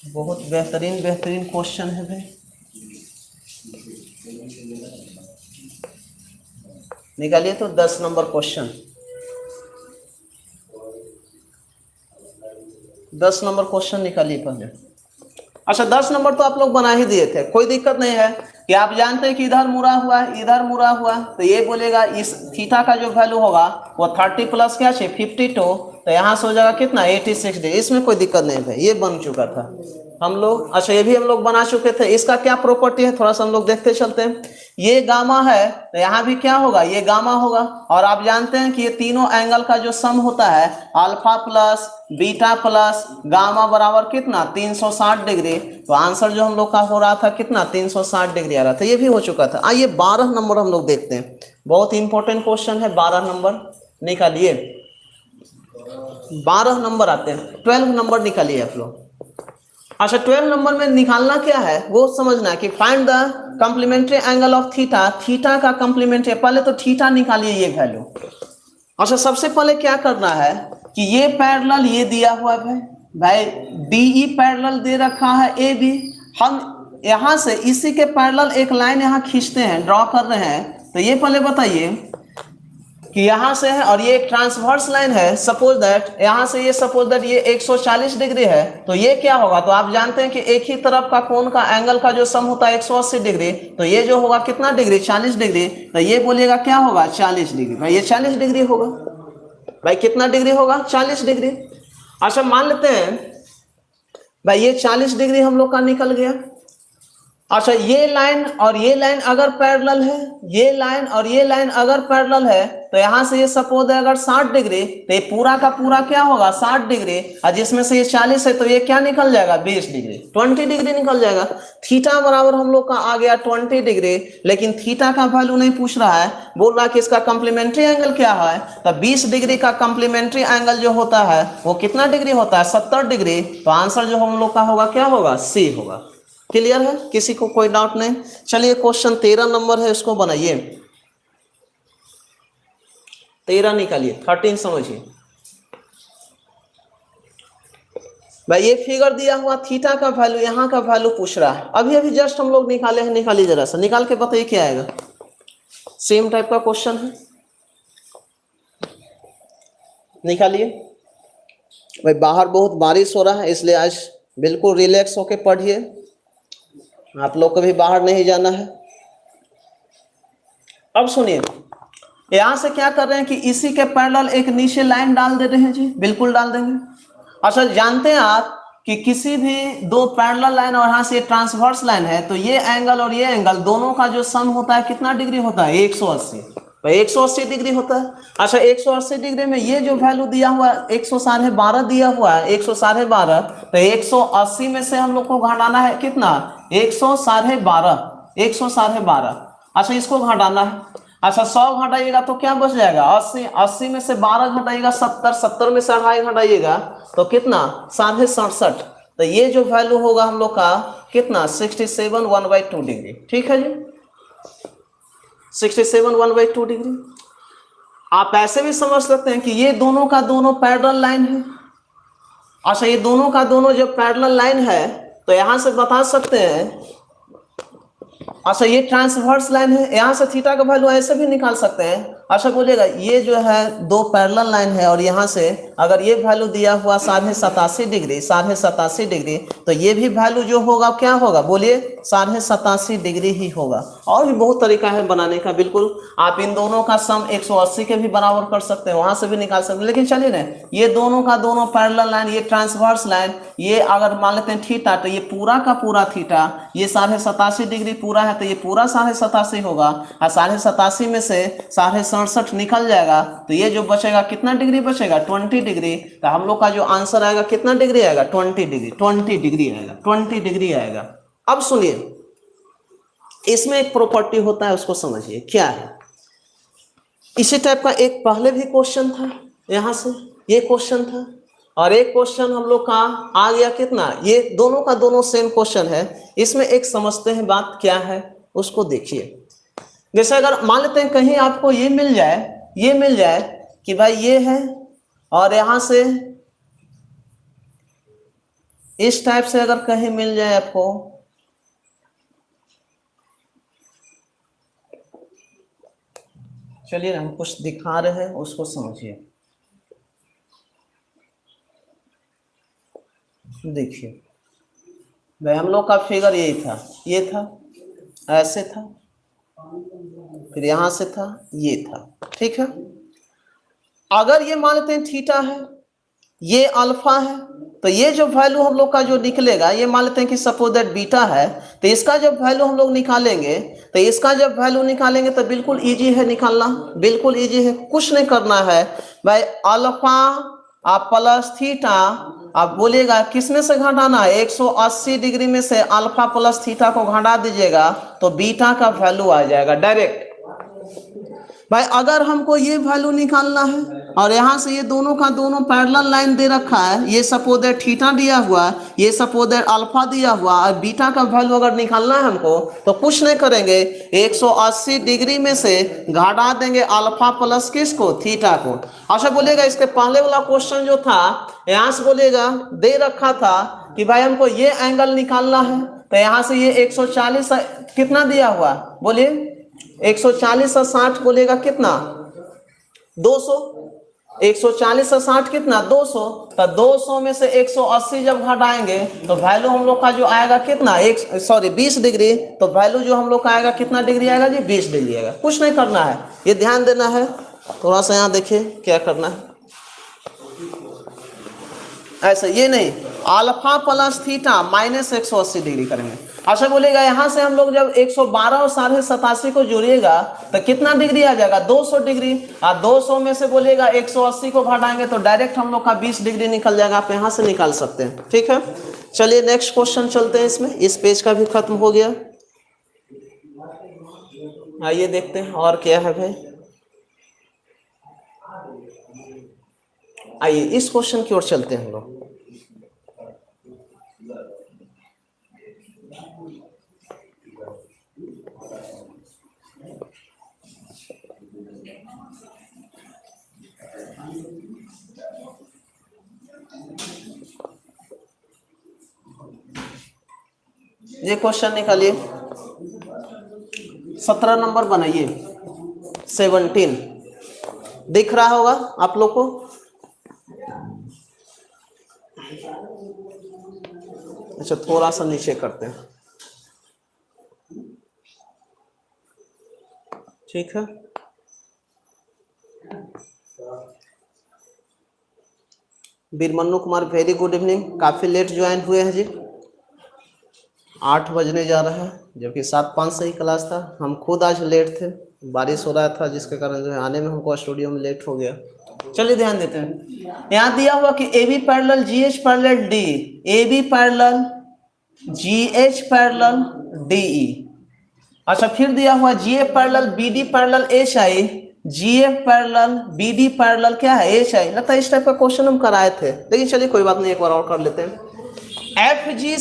बहुत बेहतरीन क्वेश्चन है भाई, निकालिए तो 10 नंबर क्वेश्चन, 10 नंबर क्वेश्चन निकालिए पहले। अच्छा 10 नंबर तो आप लोग बना ही दिए थे, कोई दिक्कत नहीं है कि आप जानते हैं कि इधर मुड़ा हुआ है, इधर मुड़ा हुआ, तो ये बोलेगा इस थीटा का जो वैल्यू होगा वो 30 प्लस क्या है 52, तो यहाँ से हो जाएगा कितना 86 डिग्री। इसमें कोई दिक्कत नहीं है, ये बन चुका था हम लोग। अच्छा ये भी हम लोग बना चुके थे। इसका क्या प्रॉपर्टी है थोड़ा सा हम लोग देखते चलते हैं। ये गामा है, तो यहाँ भी क्या होगा ये गामा होगा, और आप जानते हैं कि ये तीनों एंगल का जो सम होता है alpha plus beta plus gamma बराबर कितना 360 डिग्री। तो आंसर जो हम लोग का हो रहा था कितना 360 डिग्री आ रहा था, ये भी हो चुका था। आइए 12 नंबर हम लोग देखते हैं, बहुत इंपॉर्टेंट क्वेश्चन है। 12 नंबर निकालिए, 12 नंबर आते हैं, 12 नंबर निकालिए आप लोग। अच्छा 12 नंबर में निकालना क्या है वो समझना है कि find the complementary angle of theta, theta का कॉम्प्लीमेंट्री, पहले तो थीटा निकालिए ये वैल्यू। अच्छा सबसे पहले क्या करना है कि ये पैरेलल ये दिया हुआ है, भाई DE पैरेलल दे रखा है AB, हम यहां से इसी के पैरेलल एक लाइन यहां खींचते हैं, ड्रॉ कर रहे हैं। तो ये पहले बताइए कि यहां से है और ये एक ट्रांसवर्स लाइन है, सपोज दैट यहां से ये सपोज दैट ये 140 डिग्री है, तो ये क्या होगा, तो आप जानते हैं कि एक ही तरफ का कोण का एंगल का जो सम होता है 180 डिग्री, तो ये जो होगा कितना डिग्री, 40 डिग्री, तो ये बोलिएगा क्या होगा 40 डिग्री। भाई ये 40 डिग्री होगा। भाई कितना डिग्री होगा, 40 डिग्री। अच्छा मान लेते हैं भाई ये 40 डिग्री हम लोग का निकल गया। अच्छा ये लाइन और ये लाइन अगर पैरेलल है, ये लाइन और ये लाइन अगर पैरेलल है, तो यहां से ये सपोज है अगर 60 डिग्री, तो ये पूरा का पूरा क्या होगा 60 डिग्री, और जिसमें से ये 40 है तो ये क्या निकल जाएगा 20 डिग्री, 20 डिग्री निकल जाएगा। थीटा बराबर हम लोग का आ गया 20 डिग्री, लेकिन थीटा का वैल्यू नहीं पूछ रहा है, बोल रहा है कि इसका कॉम्प्लीमेंट्री एंगल क्या है। तो 20 डिग्री का कॉम्प्लीमेंट्री एंगल जो होता है वो कितना डिग्री होता है, 70 डिग्री। तो आंसर जो हम लोग का होगा क्या होगा, सी होगा। क्लियर है, किसी को कोई डाउट नहीं। चलिए क्वेश्चन 13 नंबर है, इसको बनाइए। 13 निकालिए, 13 समझिए। भाई ये फिगर दिया हुआ थीटा का वैल्यू, यहाँ का वैल्यू पूछ रहा है, अभी अभी जस्ट हम लोग निकाले हैं। निकालिए जरा सा, निकाल के बताइए क्या आएगा। सेम टाइप का क्वेश्चन है, निकालिए। भाई बाहर बहुत बारिश हो रहा है, इसलिए आज बिल्कुल रिलैक्स होके पढ़िए, आप लोग को भी बाहर नहीं जाना है। अब सुनिए, यहां से क्या कर रहे हैं कि इसी के पैरेलल एक नीचे लाइन डाल दे रहे हैं जी, बिल्कुल डाल देंगे। अच्छा जानते हैं आप कि किसी भी दो पैरेलल लाइन और यहां से ट्रांसवर्स लाइन है, तो ये एंगल और ये एंगल दोनों का जो सम होता है कितना डिग्री होता है, 180। 180 डिग्री होता है। अच्छा 180 डिग्री में ये जो वैल्यू दिया हुआ है 112.5 दिया हुआ है, 112.5, तो 180 में से हम लोग को घटाना है कितना, 112.5, 112.5। अच्छा इसको घटाना है। अच्छा 100 घटाइएगा तो क्या बच जाएगा, 80, 80 में से 12 घटाइएगा 70, 70 में से 2.5 घटाइएगा तो कितना 67। तो ये जो वैल्यू होगा हम लोग का कितना 67 1/2 डिग्री। ठीक है जी, 67 1/2 डिग्री। आप ऐसे भी समझ सकते हैं कि ये दोनों का दोनों पैरेलल लाइन है। अच्छा ये दोनों का दोनों जब पैरेलल लाइन है तो यहां से बता सकते हैं, अच्छा ये ट्रांसवर्स लाइन है, यहां से थीटा का वैल्यू ऐसे भी निकाल सकते हैं। अच्छा बोलिएगा ये जो है दो पैरेलल लाइन है और यहां से अगर ये वैल्यू दिया हुआ 87.5 डिग्री, 87.5 डिग्री, तो ये भी वैल्यू जो होगा क्या होगा, बोलिए 87.5 डिग्री ही होगा। और भी बहुत तरीका है बनाने का, बिल्कुल आप इन दोनों का सम 180 के भी बराबर कर सकते हैं, वहां से भी निकाल सकते हैं। लेकिन चलिए ना, ये दोनों का दोनों पैरेलल लाइन, ये ट्रांसवर्स लाइन, ये अगर मान लेते हैं थीटा, तो ये पूरा का पूरा थीटा, ये 87.5 डिग्री पूरा है तो ये पूरा 87.5 होगा, और 87.5 में से 67.5 निकल जाएगा, तो ये जो बचेगा कितना डिग्री बचेगा, 20 डिग्री। तो हम लोग का जो आंसर आएगा कितना डिग्री आएगा, 20 डिग्री, 20 डिग्री आएगा, 20 डिग्री आएगा। अब सुनिए, इसमें एक प्रॉपर्टी होता है, उसको समझिए क्या है। इसी टाइप का एक पहले भी क्वेश्चन था, यहां से ये क्वेश्चन था, और एक क्वेश्चन हम लोग का आ गया कितना, ये दोनों का दोनों सेम क्वेश्चन है। इसमें एक समझते हैं बात क्या है, उसको देखिए। जैसे अगर मान लेते हैं कहीं आपको ये मिल जाए कि भाई ये है और यहां से इस टाइप से अगर कहीं मिल जाए आपको, चलिए हम कुछ दिखा रहे हैं उसको समझिए। देखिए भाई हम लोग का फिगर यही था, ये था, ऐसे था, फिर यहां से था, ये था। ठीक है, अगर ये मान लेते हैं थीटा है, ये अल्फा है, तो ये जो वैल्यू हम लोग का जो निकलेगा, ये मान लेते हैं कि सपोज दैट बीटा है, तो इसका जब वैल्यू हम लोग निकालेंगे, तो इसका जब वैल्यू निकालेंगे तो बिल्कुल इजी है निकालना, बिल्कुल इजी है, कुछ नहीं करना है भाई। अल्फा आप प्लस थीटा, आप बोलिएगा किस में से घटाना है, 180 डिग्री में से अल्फा प्लस थीटा को घटा दीजिएगा तो बीटा का वैल्यू आ जाएगा डायरेक्ट। भाई अगर हमको ये वैल्यू निकालना है और यहाँ से ये दोनों का दोनों पैरेलल लाइन दे रखा है, ये सपोज दैट थीटा दिया हुआ है, ये सपोज दैट अल्फा दिया हुआ है, बीटा का वैल्यू अगर निकालना है हमको तो कुछ नहीं करेंगे, 180 डिग्री में से घटा देंगे अल्फा प्लस किसको, थीटा को। अच्छा बोलिएगा इसके पहले वाला क्वेश्चन जो था यहाँ से बोलिएगा दे रखा था कि भाई हमको ये एंगल निकालना है, तो यहाँ से ये 140 कितना दिया हुआ बोलिए, 140 और 60 बोलिएगा कितना, 200, 140 और 60 कितना 200, तो 200 में से 180 जब घटाएंगे तो वैल्यू हम लोग का जो आएगा कितना, 20 डिग्री, तो वैल्यू जो हम लोग का आएगा कितना डिग्री आएगा जी, 20 डिग्री आएगा। कुछ नहीं करना है, ये ध्यान देना है, थोड़ा सा यहाँ देखिए क्या करना है, ऐसा ये नहीं, alpha plus theta minus 180 degree करेंगे। अच्छा बोलिएगा यहाँ से हम लोग जब 112 और 87.5 को जोड़िएगा तो कितना डिग्री आ जाएगा, 200 डिग्री, और 200 में से बोलिएगा 180 को घटाएंगे तो डायरेक्ट हम लोग का 20 डिग्री निकल जाएगा, आप यहाँ से निकाल सकते हैं। ठीक है, चलिए नेक्स्ट क्वेश्चन चलते हैं, इसमें इस पेज का भी खत्म हो गया। आइए देखते हैं और क्या है भाई, आइए इस क्वेश्चन की ओर चलते हैं हम लोग। ये क्वेश्चन निकालिए, 17 नंबर बनाइए, 17 दिख रहा होगा आप लोग को। अच्छा थोड़ा सा नीचे करते हैं, ठीक है। बीरमन्नू कुमार वेरी गुड इवनिंग, काफी लेट ज्वाइन हुए हैं जी, 8 बजने जा रहा है, जबकि 7:05 से ही क्लास था। हम खुद आज लेट थे, बारिश हो रहा था जिसके कारण जो है आने में हमको स्टूडियो में लेट हो गया। चलिए ध्यान देते हैं, यहाँ दिया हुआ कि A B parallel G H parallel D, A B parallel G H parallel D E. अच्छा फिर दिया हुआ G F parallel B D parallel H I, G F parallel B D parallel क्या है, एच आई। लगता है इस type का क्वेश्चन हम कराए थे, लेकिन चलिए कोई बात नहीं, एक बार और कर लेते हैं। एफ जी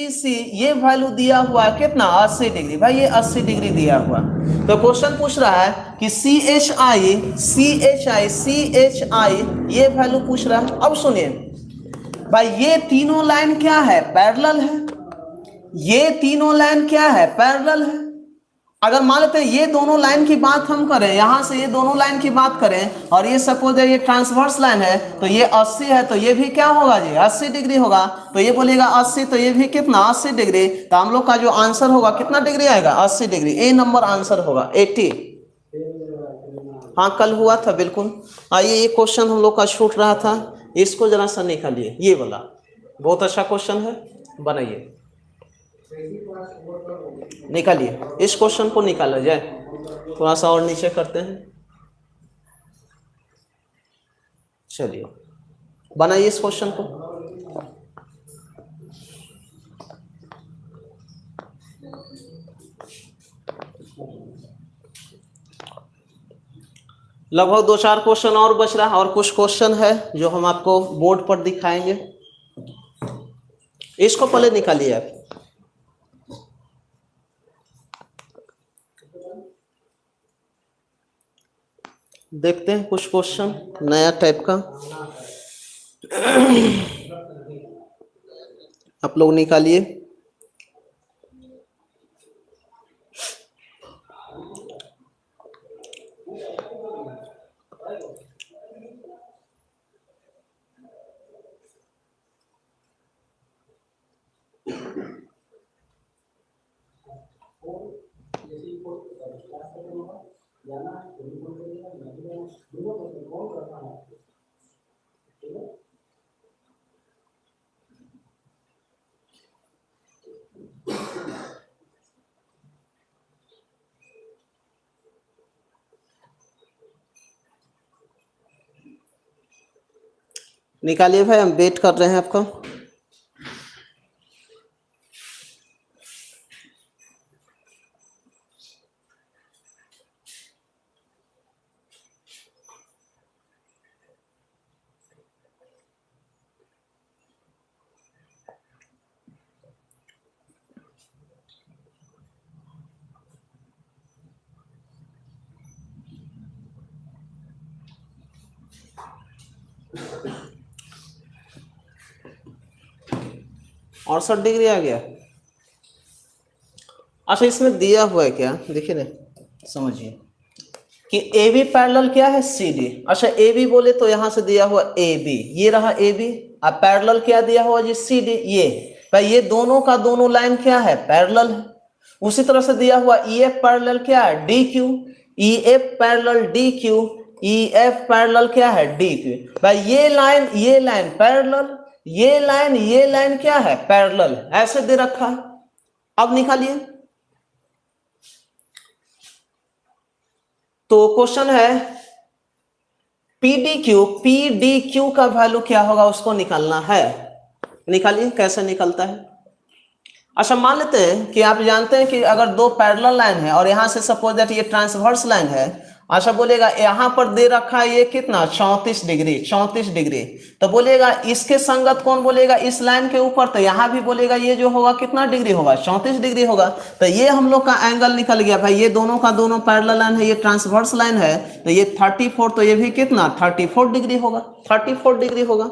सी ये वैल्यू दिया हुआ है कितना, 80 डिग्री, भाई ये 80 डिग्री दिया हुआ। तो क्वेश्चन पूछ रहा है कि सी एच आई ये वैल्यू पूछ रहा है। अब सुनिए भाई, ये तीनों लाइन क्या है, पैरेलल है, ये तीनों लाइन क्या है, पैरेलल है। अगर मान लेते हैं ये दोनों लाइन की बात हम करें, यहां से ये दोनों लाइन की बात करें, और ये सपोज है ये ट्रांसवर्स लाइन है, तो ये 80 है, तो ये भी क्या होगा जी, 80 डिग्री होगा। तो ये बोलेगा 80, तो ये भी कितना 80 डिग्री, तो हम लोग का जो आंसर होगा कितना डिग्री आएगा, 80 डिग्री, ए नंबर आंसर होगा 80। हाँ कल हुआ था बिल्कुल। आइए ये क्वेश्चन हम लोग का छूट रहा था, इसको जरा सा निकालिए, ये वाला बहुत अच्छा क्वेश्चन है, बनाइए, निकालिए, इस क्वेश्चन को निकाला जाए। थोड़ा सा और नीचे करते हैं, चलिए बनाइए इस क्वेश्चन को। लगभग 2-4 क्वेश्चन और बच रहा है, और कुछ क्वेश्चन है जो हम आपको बोर्ड पर दिखाएंगे, इसको पहले निकालिए आप। देखते हैं कुछ क्वेश्चन नया टाइप का, आप लोग निकालिए। निकालिए भाई, हम वेट कर रहे हैं आपका। 68 डिग्री आ गया। अच्छा इसमें दिया हुआ है क्या, देखिए ना, समझिए कि ए बी पैरेलल क्या है सी डी। अच्छा ए बी बोले तो यहां से दिया हुआ ए बी, ये रहा ए बी। अब पैरेलल क्या दिया हुआ जी सी डी, ये भाई ये दोनों का दोनों लाइन क्या है पैरेलल है। उसी तरह से दिया हुआ ई एफ पैरेलल क्या है D Q, E F parallel D Q, E F parallel क्या है डी क्यू। भाई ये लाइन पैरेलल, ये लाइन क्या है पैरेलल, ऐसे दे रखा है। अब निकालिए, तो क्वेश्चन है पी डी क्यू का वैल्यू क्या होगा उसको निकालना है। निकालिए कैसे निकलता है। अच्छा मान लेते हैं कि आप जानते हैं कि अगर दो पैरेलल लाइन है और यहां से सपोज दैट ये ट्रांसवर्स लाइन है। अच्छा बोलेगा यहां पर दे रखा है ये कितना 34 डिग्री, तो बोलेगा इसके संगत कौन बोलेगा इस लाइन के ऊपर, तो यहां भी बोलेगा ये जो होगा कितना डिग्री होगा 34 डिग्री होगा। तो ये हम लोग का एंगल निकल गया भाई, ये दोनों का दोनों पैरेलल लाइन है, ये ट्रांसवर्स लाइन है, तो ये 34, तो ये भी कितना 34 डिग्री होगा, 34 डिग्री होगा।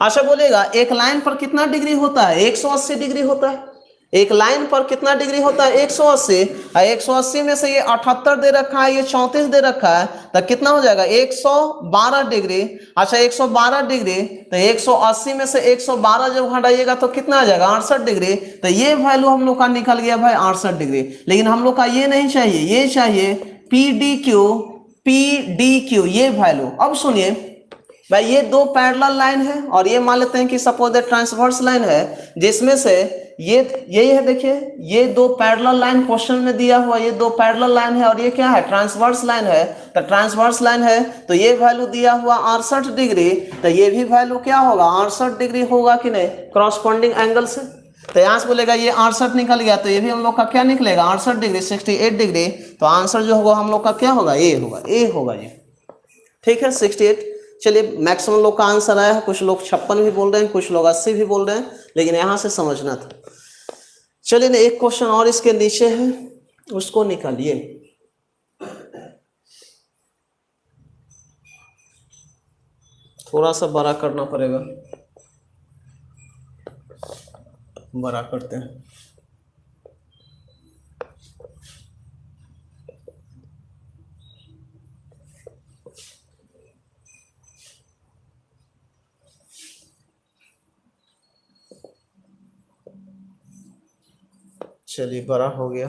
अच्छा बोलेगा एक लाइन पर कितना डिग्री होता है 180 डिग्री होता है। एक लाइन पर कितना डिग्री होता है 180, 180 में से ये 78 दे रखा है, ये 34 दे रखा है, तो कितना हो जाएगा 112 डिग्री। अच्छा 112 डिग्री, तो 180 में से 112 जब घटाइएगा तो कितना आ जाएगा 68 डिग्री। तो ये वैल्यू हम लोग का निकल गया भाई 68 डिग्री। लेकिन हम लोग का ये नहीं चाहिए, ये चाहिए पी डी क्यू ये वैल्यू। अब सुनिए भाई ये दो पैरेलल लाइन है और ये मान लेते हैं कि सपोज दैट ट्रांसवर्स लाइन है, जिसमें से ये यही है, देखिए ये दो पैरेलल लाइन क्वेश्चन में दिया हुआ, ये दो पैरेलल लाइन है और ये क्या है ट्रांसवर्स लाइन है। तो ट्रांसवर्स लाइन है तो ये वैल्यू दिया हुआ 68 डिग्री, तो ये भी वैल्यू क्या होगा 68 डिग्री होगा कि नहीं कॉरस्पॉन्डिंग एंगल से। तो यहां से बोलेगा ये 68 निकल गया, तो ये भी हम लोग का क्या निकलेगा 68 डिग्री 68 डिग्री। तो आंसर जो होगा हम लोग का क्या होगा ए होगा ये, ठीक है 68। चलिए मैक्सिमम लोग का आंसर आया है, कुछ लोग 56 भी बोल रहे हैं, कुछ लोग 80 भी बोल रहे हैं, लेकिन यहां से समझना था। चलिए ना एक क्वेश्चन और इसके नीचे है, उसको निकालिए। थोड़ा सा बड़ा करना पड़ेगा, बड़ा करते हैं। चलिए बड़ा हो गया।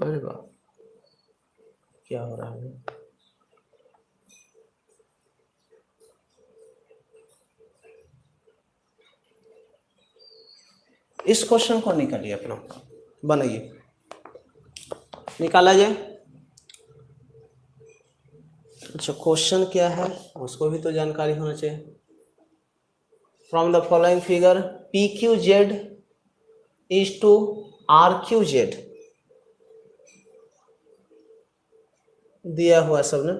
अरे वाह क्या हो रहा है। इस क्वेश्चन को निकालिए, अपना बनाइए, निकाला जाए। अच्छा क्वेश्चन क्या है उसको भी तो जानकारी होना चाहिए। From the following figure P Q Z is two R Q Z दिया हुआ सब ने।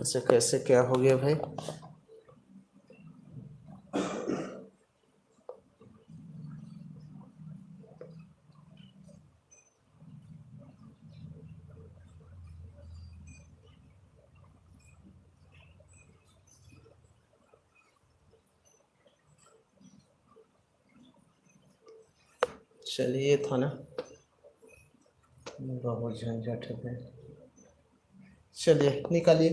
ऐसे कैसे क्या हो गया भाई, चलिए था ना बहुत झंझट है। चलिए निकालिए,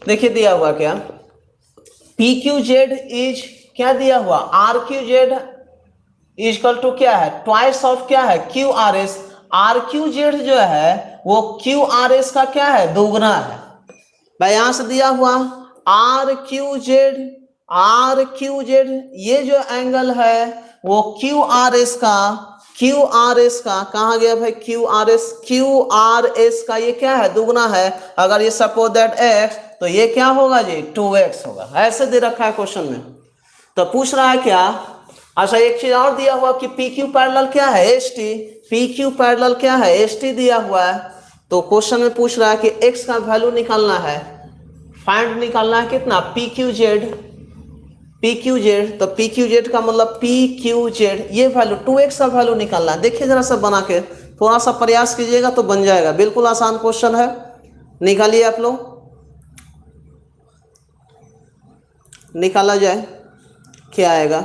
देखिए दिया हुआ क्या पी क्यू जेड इज क्या दिया हुआ R Q Z is equal to क्या है ट्वाइस ऑफ क्या है Q R S. R Q Z जो है वो क्यू आर एस का क्या है दोगुना है। भाई यहां से दिया हुआ आर क्यू जेड ये जो एंगल है वो क्यू आर एस का कहा गया भाई क्यू आर एस का ये क्या है दुगना है। अगर ये सपोज दैट एक्स तो ये क्या होगा जी 2x होगा। ऐसे दे रखा है क्वेश्चन में। तो पूछ रहा है क्या, अच्छा एक चीज और दिया हुआ कि पी क्यू पैरेलल क्या है S T, P Q parallel क्या है एस टी दिया हुआ है। तो क्वेश्चन में पूछ रहा है कि x का वैल्यू निकालना है फाइंड निकालना है कितना, P Q Z, P Q Z, तो पी क्यू जेड का मतलब पी क्यू जेड, ये वैल्यू 2x का वैल्यू निकालना है। देखिए जरा सा बना के, थोड़ा सा प्रयास कीजिएगा तो बन जाएगा, बिल्कुल आसान क्वेश्चन है, निकालिए आप लोग, निकाला जाए क्या आएगा।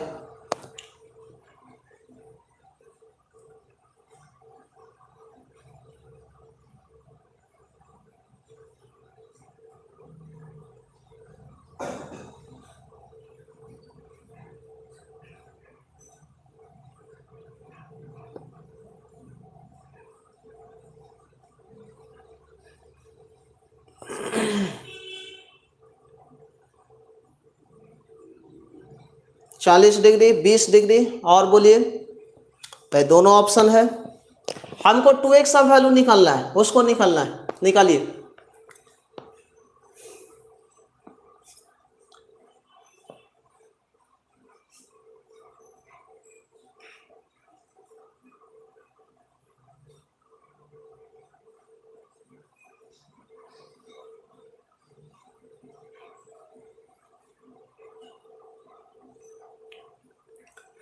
चालीस डिग्री, 20 डिग्री, और बोलिए भाई, दोनों ऑप्शन है। हमको 2x का वैल्यू निकालना है, उसको निकालना है, निकालिए।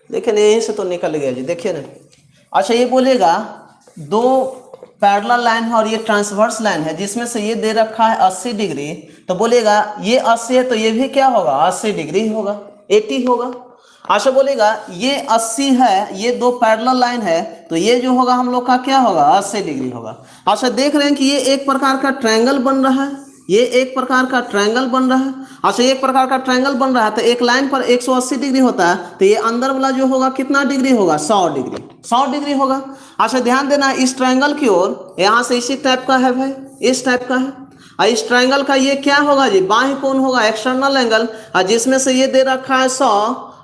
देखिए ना, यहीं से तो निकल गया जी, देखिए ना। अच्छा ये बोलेगा दो पैरेलल लाइन है और ये ट्रांसवर्स लाइन है, जिसमें से ये दे रखा है 80 डिग्री, तो बोलेगा ये 80 है तो ये भी क्या होगा, 80 डिग्री होगा, 80 होगा। अच्छा बोलेगा ये 80 है, ये दो पैरेलल लाइन है, तो ये जो होगा हम लोग का क्या होगा, 80 डिग्री होगा। अच्छा देख रहे हैं कि ये एक प्रकार का ट्रायंगल बन रहा है, ये एक प्रकार का ट्रायंगल बन रहा है। अच्छा एक प्रकार का ट्रायंगल बन रहा है तो एक लाइन पर 180 डिग्री होता है, तो ये अंदर वाला जो होगा कितना डिग्री होगा, 100 डिग्री, 100 डिग्री होगा। अच्छा ध्यान देना, इस ट्रायंगल की ओर यहाँ से इसी टाइप का है भाई, इस टाइप का है, और इस ट्रायंगल का ये क्या होगा जी, बाह्य कोण होगा, एक्सटर्नल एंगल, और जिसमें से ये दे रखा है 100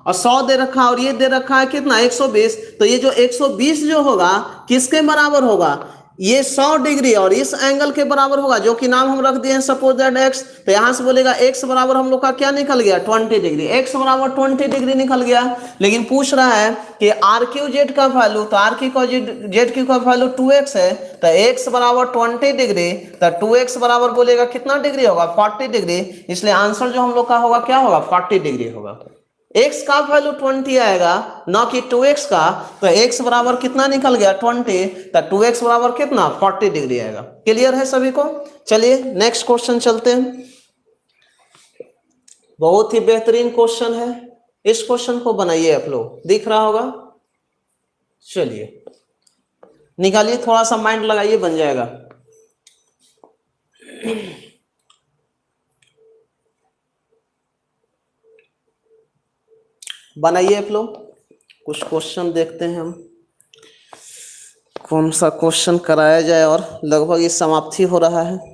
और 100 दे रखा है, और ये दे रखा है कितना, 120, तो ये जो 120 जो होगा किसके बराबर होगा, ये 100 डिग्री और इस एंगल के बराबर होगा, जो कि नाम हम रख दिए हैं सपोज दैट x। तो यहां से बोलेगा x बराबर हम लोग का क्या निकल गया, 20 डिग्री, x बराबर 20 डिग्री निकल गया। लेकिन पूछ रहा है कि आर क्यू जेड का वैल्यू, तो आर क्यू जेड क्यू का वैल्यू 2x है, तो x बराबर 20 डिग्री, तो 2x बराबर बोलेगा कितना डिग्री होगा, 40 डिग्री, इसलिए आंसर जो हम लोग का होगा क्या होगा, 40 डिग्री होगा। x का वैल्यू 20 आएगा, न कि 2x का, तो x बराबर कितना निकल गया, 20, तो 2x बराबर कितना, 40 डिग्री आएगा। क्लियर है सभी को। चलिए नेक्स्ट क्वेश्चन चलते हैं, बहुत ही बेहतरीन क्वेश्चन है, इस क्वेश्चन को बनाइए आप लोग, दिख रहा होगा। चलिए निकालिए, थोड़ा सा माइंड लगाइए, बन जाएगा। बनाइए आप लोग, कुछ क्वेश्चन देखते हैं हम, कौन सा क्वेश्चन कराया जाए, और लगभग ये समाप्ति हो रहा है।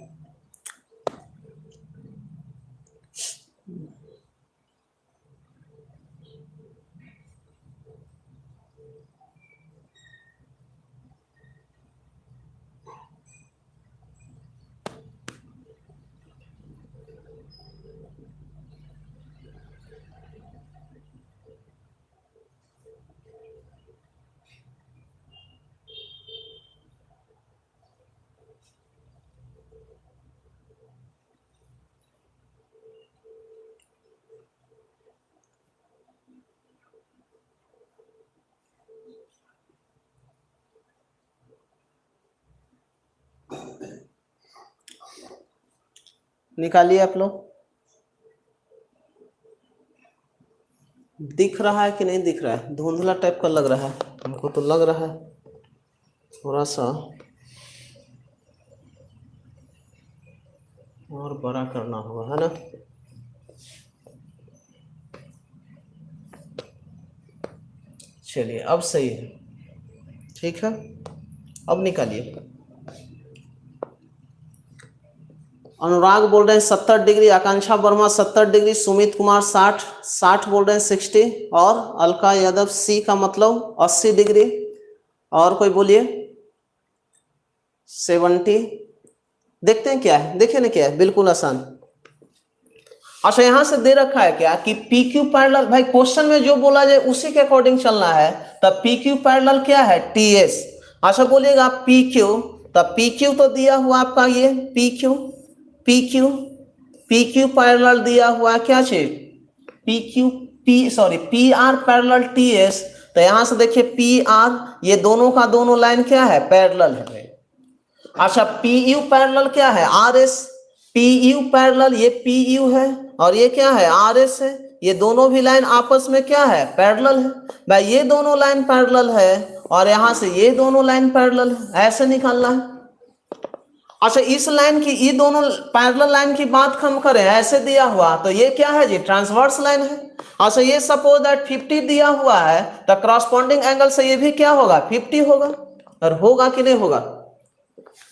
निकालिए आप लोग, दिख रहा है कि नहीं दिख रहा है, धुंधला टाइप का लग रहा है हमको, तो लग रहा है थोड़ा सा और बड़ा करना होगा, है ना। चलिए अब सही है, ठीक है, अब निकालिए। अनुराग बोल रहे हैं 70 डिग्री, आकांक्षा वर्मा 70 डिग्री, सुमित कुमार 60 बोल रहे हैं 60, और अलका यादव सी का मतलब 80 डिग्री, और कोई बोलिए 70। देखते हैं क्या है, देखिए ना क्या है, बिल्कुल आसान। अच्छा यहां से दे रखा है क्या कि पी क्यू पैरेलल, भाई क्वेश्चन में जो बोला जाए उसी के अकॉर्डिंग चलना है, तब पी क्यू पैरेलल क्या है, टी एस। अच्छा बोलिएगा पी क्यू, तब पी क्यू तो दिया हुआ आपका ये P Q, P Q, PQ parallel दिया हुआ है क्या चीज, PR पैरेलल TS। तो यहां से देखिए PR, ये दोनों का दोनों लाइन क्या है, पैरेलल है। अच्छा PU पैरेलल क्या है, RS। PU पैरेलल ये PU है और ये क्या है, RS है। ये दोनों भी लाइन आपस में क्या है, पैरेलल है। भाई ये दोनों लाइन पैरेलल है और यहां से ये दोनों लाइन पैरेलल है, ऐसे निकालना है। अच्छा इस लाइन की, ये दोनों पैरेलल लाइन की बात हम करें, ऐसे दिया हुआ तो ये क्या है जी, ट्रांसवर्स लाइन है। अच्छा ये सपोज दैट 50 दिया हुआ है तो करस्पॉन्डिंग एंगल से ये भी क्या होगा, 50 होगा। और होगा कि नहीं होगा,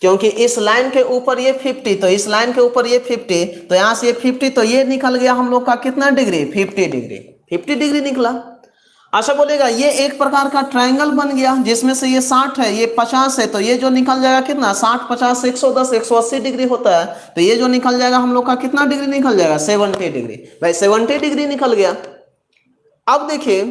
क्योंकि इस लाइन के ऊपर ये 50 तो इस लाइन के ऊपर ये 50, तो यहां से ये 50 तो ये निकल गया हम लोग का कितना डिग्री, 50 डिग्री, 50 डिग्री निकला। अच्छा बोलेगा ये एक प्रकार का ट्रायंगल बन गया जिसमें से ये 60 है, ये 50 है, तो ये जो निकल जाएगा कितना, 60 50 110 180 डिग्री होता है, तो ये जो निकल जाएगा हम लोग का कितना डिग्री निकल जाएगा, 70 डिग्री। भाई 70 डिग्री निकल गया। अब देखिए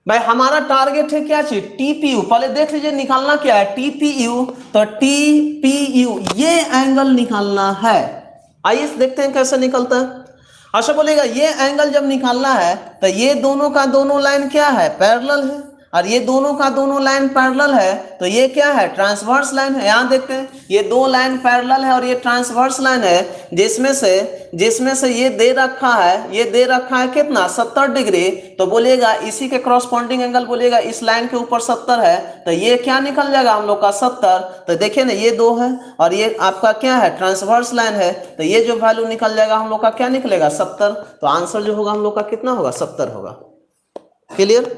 भाई हमारा टारगेट है क्या चीज, TPU। पहले देख लीजिए निकालना क्या है, TPU। तो TPU ये एंगल निकालना है। आइए देखते हैं कैसे निकलता है। अच्छा बोलेगा ये एंगल जब निकालना है तो ये दोनों का दोनों लाइन क्या है, पैरेलल है, और ये दोनों का दोनों लाइन पैरेलल है, तो ये क्या है, ट्रांसवर्स लाइन है। यहां देखते हैं ये दो लाइन पैरेलल है और ये ट्रांसवर्स लाइन है, जिसमें से ये दे रखा है कितना, 70 डिग्री। तो बोलिएगा इसी के करस्पॉन्डिंग एंगल बोलिएगा इस लाइन के ऊपर 70 है, तो ये क्या निकल जाएगा हम लोग का 70। तो देखिए ना ये 2 है और ये आपका क्या है, ट्रांसवर्स लाइन है, तो ये जो वैल्यू निकल जाएगा हम लोग का क्या निकलेगा, 70। तो आंसर जो होगा हम लोग का कितना होगा, 70 होगा। क्लियर।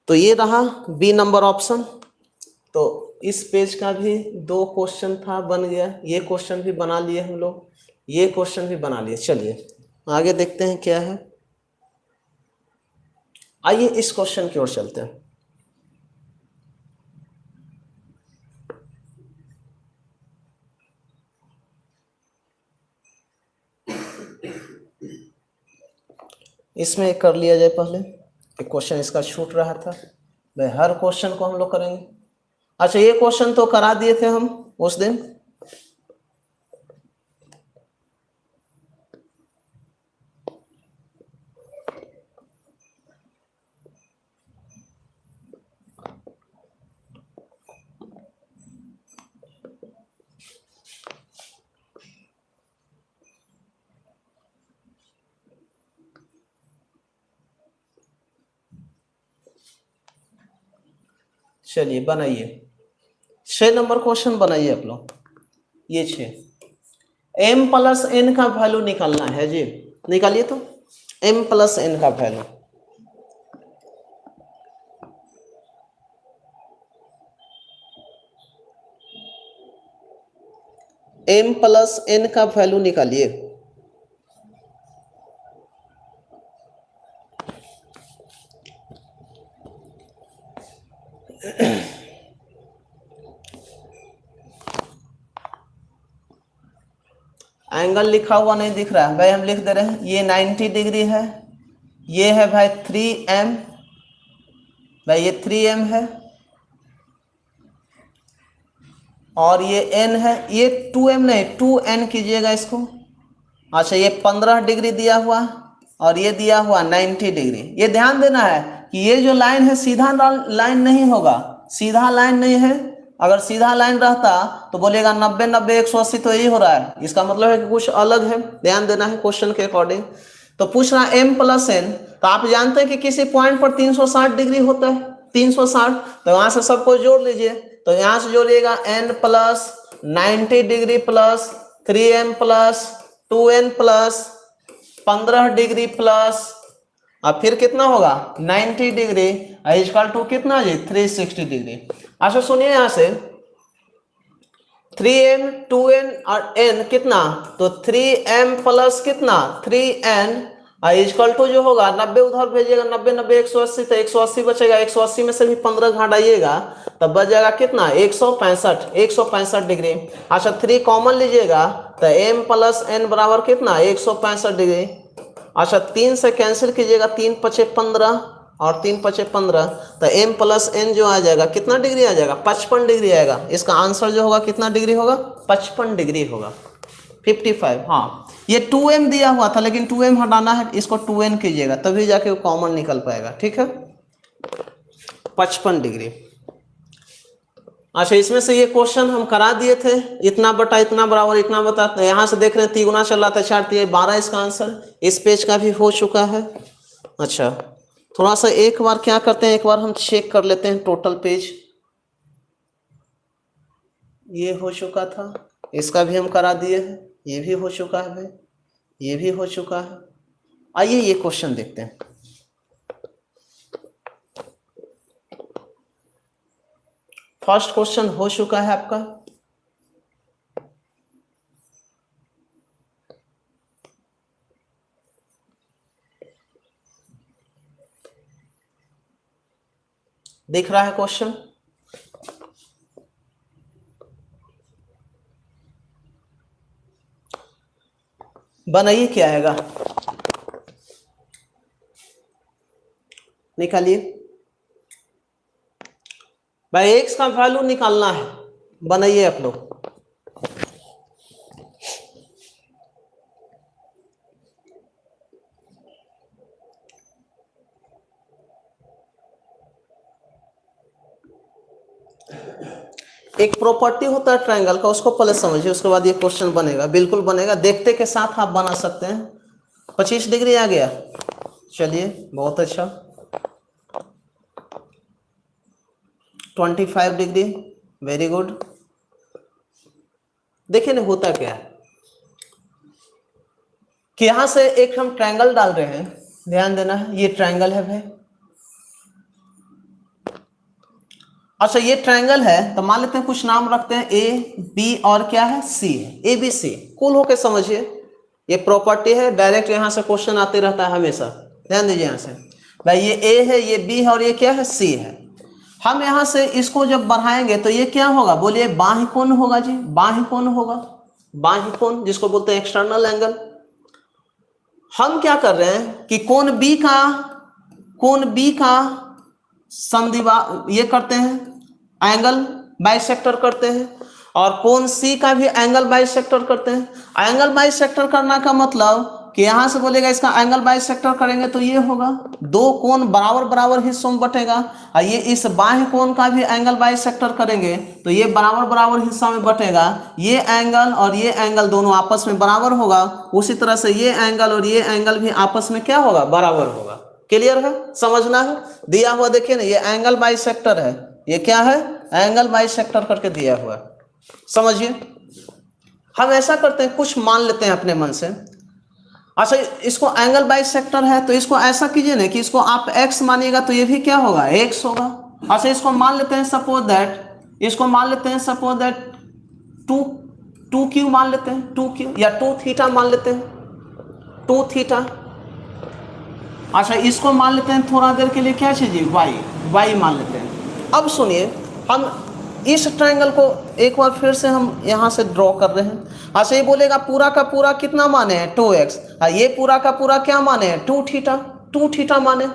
तो ये रहा बी नंबर ऑप्शन। तो इस पेज का भी 2 क्वेश्चन था, बन गया। ये क्वेश्चन भी बना लिए हम लोग, ये क्वेश्चन भी बना लिए। चलिए आगे देखते हैं क्या है। आइए इस क्वेश्चन की ओर चलते हैं। इसमें एक कर लिया जाए पहले, एक क्वेश्चन इसका छूट रहा था। भाई हर क्वेश्चन को हम लोग करेंगे। अच्छा ये क्वेश्चन तो करा दिए थे हम उस दिन। चलिए बनाइए, 6 नंबर क्वेश्चन बनाइए आप लोग। ये 6 m प्लस n का वैल्यू निकालना है जी। निकालिए तो m प्लस n का वैल्यू। m प्लस n का वैल्यू निकालिए। एंगल लिखा हुआ नहीं दिख रहा है भाई, हम लिख दे रहे हैं। ये 90 डिग्री है, ये है भाई 3m, भाई ये 3m है, और ये n है, ये 2m नहीं 2n कीजिएगा इसको। अच्छा ये 15 डिग्री दिया हुआ और ये दिया हुआ 90 डिग्री। ये ध्यान देना है कि ये जो लाइन है सीधा लाइन नहीं होगा, सीधा लाइन नहीं है। अगर सीधा लाइन रहता तो बोलेगा 90 90 180 तो यही हो रहा है, इसका मतलब है कि कुछ अलग है। ध्यान देना है क्वेश्चन के अकॉर्डिंग। तो पूछ रहा m प्लस n, तो आप जानते हैं कि किसी पॉइंट पर 360 डिग्री होता है, 360। तो वहां से सबको जोड़ लीजिए। तो यहां से जोड़िएगा n plus 90 degree plus 3m plus 2n plus 15 degree plus, अब फिर कितना होगा 90 डिग्री इक्वल टू कितना जी 360 डिग्री। अच्छा सुनिए यहां से 3m 2n और n कितना, तो 3m प्लस कितना 3n इक्वल टू जो होगा 90 उधर भेजिएगा, 90 90 180, तो 180 बचेगा, 180 में से भी 15 घटाइएगा तब बच जाएगा कितना 165 डिग्री। अच्छा 3 कॉमन लीजिएगा तो m प्लस n बराबर कितना 165 डिग्री। अच्छा 3 से कैंसिल कीजिएगा, 3 पचे 15 और 3 पचे 15, तो m प्लस n जो आ जाएगा कितना डिग्री आ जाएगा 55 डिग्री आएगा। इसका आंसर जो होगा कितना डिग्री होगा 55 डिग्री होगा। 55, हाँ ये 2m दिया हुआ था लेकिन 2m हटाना है, इसको 2n कीजिएगा तभी जाके वो कॉमन निकल पाएगा। ठीक है, 55 डिग्री। अच्छा, इसमें से ये क्वेश्चन हम करा दिए थे, इतना बटा इतना बराबर इतना बटा, यहाँ से देख रहे हैं 3 गुना चल रहा था 4 3 12, इसका आंसर इस पेज का भी हो चुका है। अच्छा, थोड़ा सा एक बार क्या करते हैं, एक बार हम चेक कर लेते हैं टोटल पेज। ये हो चुका था, इसका भी हम करा दिए हैं, ये भी हो चुका है भाई, ये भी हो चुका है। आइए ये क्वेश्चन देखते हैं। फर्स्ट क्वेश्चन हो चुका है आपका, दिख रहा है क्वेश्चन? बनाइए, क्या आएगा निकालिए भाई, एक्स का वैल्यू निकालना है, बनाइए आप लोग। एक प्रॉपर्टी होता है ट्रायंगल का, उसको पहले समझिए, उसके बाद ये क्वेश्चन बनेगा, बिल्कुल बनेगा, देखते के साथ आप बना सकते हैं। 25 डिग्री आ गया, चलिए बहुत अच्छा। 25 डिग्री, वेरी गुड। देखिए ना होता क्या है कि यहां से एक हम ट्रायंगल डाल रहे हैं, ध्यान देना है, ये ट्रायंगल है भाई। अच्छा, ये ट्रायंगल है तो मान लेते हैं कुछ नाम रखते हैं, ए बी और क्या है, सी है, ए बी सी। कूल होके समझिए, ये प्रॉपर्टी है, डायरेक्ट यहां से क्वेश्चन आते रहता है हमेशा। ध्यान दीजिए यहां से भाई, ये ए है, ये बी है और ये क्या है, सी है। हम यहां से इसको जब बढ़ाएंगे तो ये क्या होगा, बोलिए बाह्य कोण होगा जी, बाह्य कोण होगा, बाह्य कोण जिसको बोलते हैं एक्सटर्नल एंगल। हम क्या कर रहे हैं कि कोण बी का समद्विभा ये करते हैं, एंगल बाइसेक्टर करते हैं, और कोण सी का भी एंगल बाइसेक्टर करते हैं। एंगल बाइसेक्टर करना का मतलब कि यहां से बोलेगा इसका एंगल बाइसेक्टर करेंगे तो ये होगा, दो कोण बराबर बराबर हिस्सों में बटेगा, और ये इस बाह्य कोण का भी एंगल बाइसेक्टर करेंगे तो ये बराबर बराबर हिस्सा में बटेगा। ये एंगल और ये एंगल दोनों आपस में बराबर होगा, उसी तरह से ये एंगल और ये एंगल भी आपस में क्या होगा, बराबर होगा। क्लियर है, समझना है। दिया हुआ देखिए ना, ये एंगल बाइसेक्टर है, ये क्या है, एंगल बाइसेक्टर करके दिया हुआ है, समझिए। हम ऐसा करते हैं, कुछ मान लेते हैं अपने मन से। अच्छा, इसको एंगल बाइसेक्टर है तो इसको ऐसा कीजिए ना कि इसको आप x मानिएगा तो ये भी क्या होगा, x होगा। अच्छा, इसको मान लेते हैं सपोज दैट, इसको मान लेते हैं सपोज दैट 2q मान लेते हैं, 2q या 2 थीटा मान लेते हैं, 2 थीटा। अच्छा, इसको मान लेते हैं थोड़ा देर के लिए क्या चीज़, y मान लेते हैं। अब सुनिए, हम इस ट्रायंगल को एक बार फिर से हम यहाँ से ड्रॉ कर रहे हैं। अच्छा, ये बोलेगा पूरा का पूरा कितना माने हैं, 2x, ये पूरा का पूरा क्या माने हैं, 2 थीटा, 2 थीटा माने।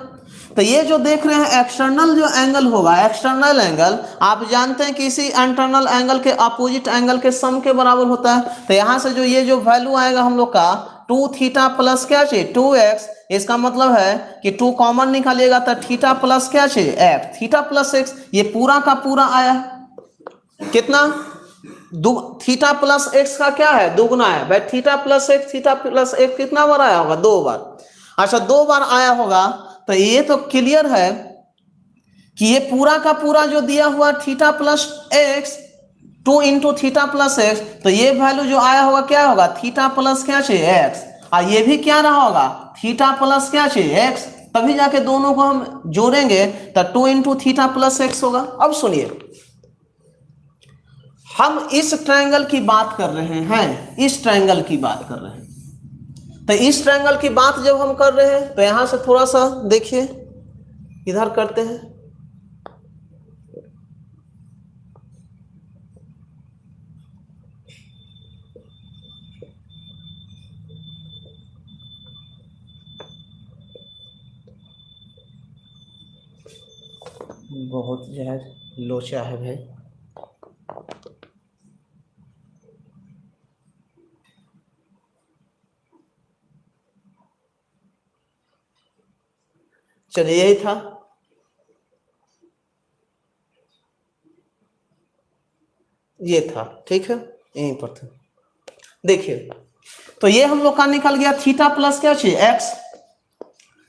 तो ये जो देख रहे हैं एक्सटर्नल जो एंगल होगा, एक्सटर्नल एंगल आप जानते हैं कि इसी इंटरनल एंगल के अपोजिट एंगल के सम के बराबर होता है। तो यहाँ से जो ये जो वैल्यू आएगा हम लोग का 2 थीटा प्लस क्या चाहिए, 2x, इसका मतलब है कि 2 कॉमन निकालिएगा तो थीटा प्लस क्या चाहिए, f, थीटा प्लस x, ये पूरा का पूरा आया कितना, थीटा प्लस x का क्या है, दुगुना है भाई, theta plus x, theta plus x कितना बार आया होगा, 2 बार। अच्छा, 2 बार आया होगा तो ये तो क्लियर है कि ये पूरा का पूरा जो दिया हुआ theta plus x, 2 into theta plus x, तो ये वैल्यू जो आया होगा क्या होगा, थीटा प्लस क्या चाहिए, x, और ये भी क्या रहा होगा, थीटा प्लस क्या चाहिए, x, तभी जाके दोनों को हम जोड़ेंगे तो 2 इंटू थीटा प्लस एक्स होगा। अब सुनिए, हम इस ट्रायंगल की बात कर रहे हैं, इस ट्रायंगल की बात कर रहे हैं। तो इस ट्रायंगल की बात जब हम कर रहे हैं तो यहां से थोड़ा सा देखिए, इधर करते हैं, बहुत जो है लोचा है भाई। चलिए यही था। ये था, ठीक है, यहीं पर था। देखिए तो ये हम लोग का निकल गया थीटा प्लस क्या चाहिए एक्स।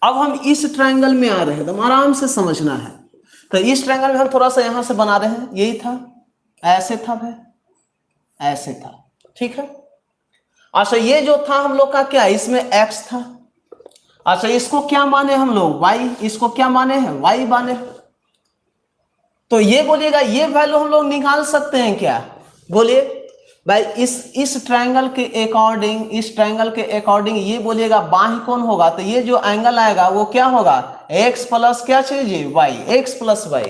अब हम इस ट्रायंगल में आ रहे हैं, तो आराम से समझना है। तो इस ट्रायंगल में हम थोड़ा सा यहां से बना रहे हैं, यही था, ऐसे था भाई, ऐसे था, ठीक है। अच्छा ये जो था हम लोग का क्या, इसमें x था। अच्छा इसको क्या माने हम लोग y, इसको क्या माने हैं y माने। तो ये बोलिएगा ये वैल्यू हम लोग निकाल सकते हैं क्या, बोलिए भाई। इस ट्रायंगल के अकॉर्डिंग, इस ट्रायंगल के अकॉर्डिंग ये बोलिएगा बाह्य कौन होगा, तो ये जो एंगल आएगा वो क्या होगा, x प्लस क्या चाहिए y, x प्लस y।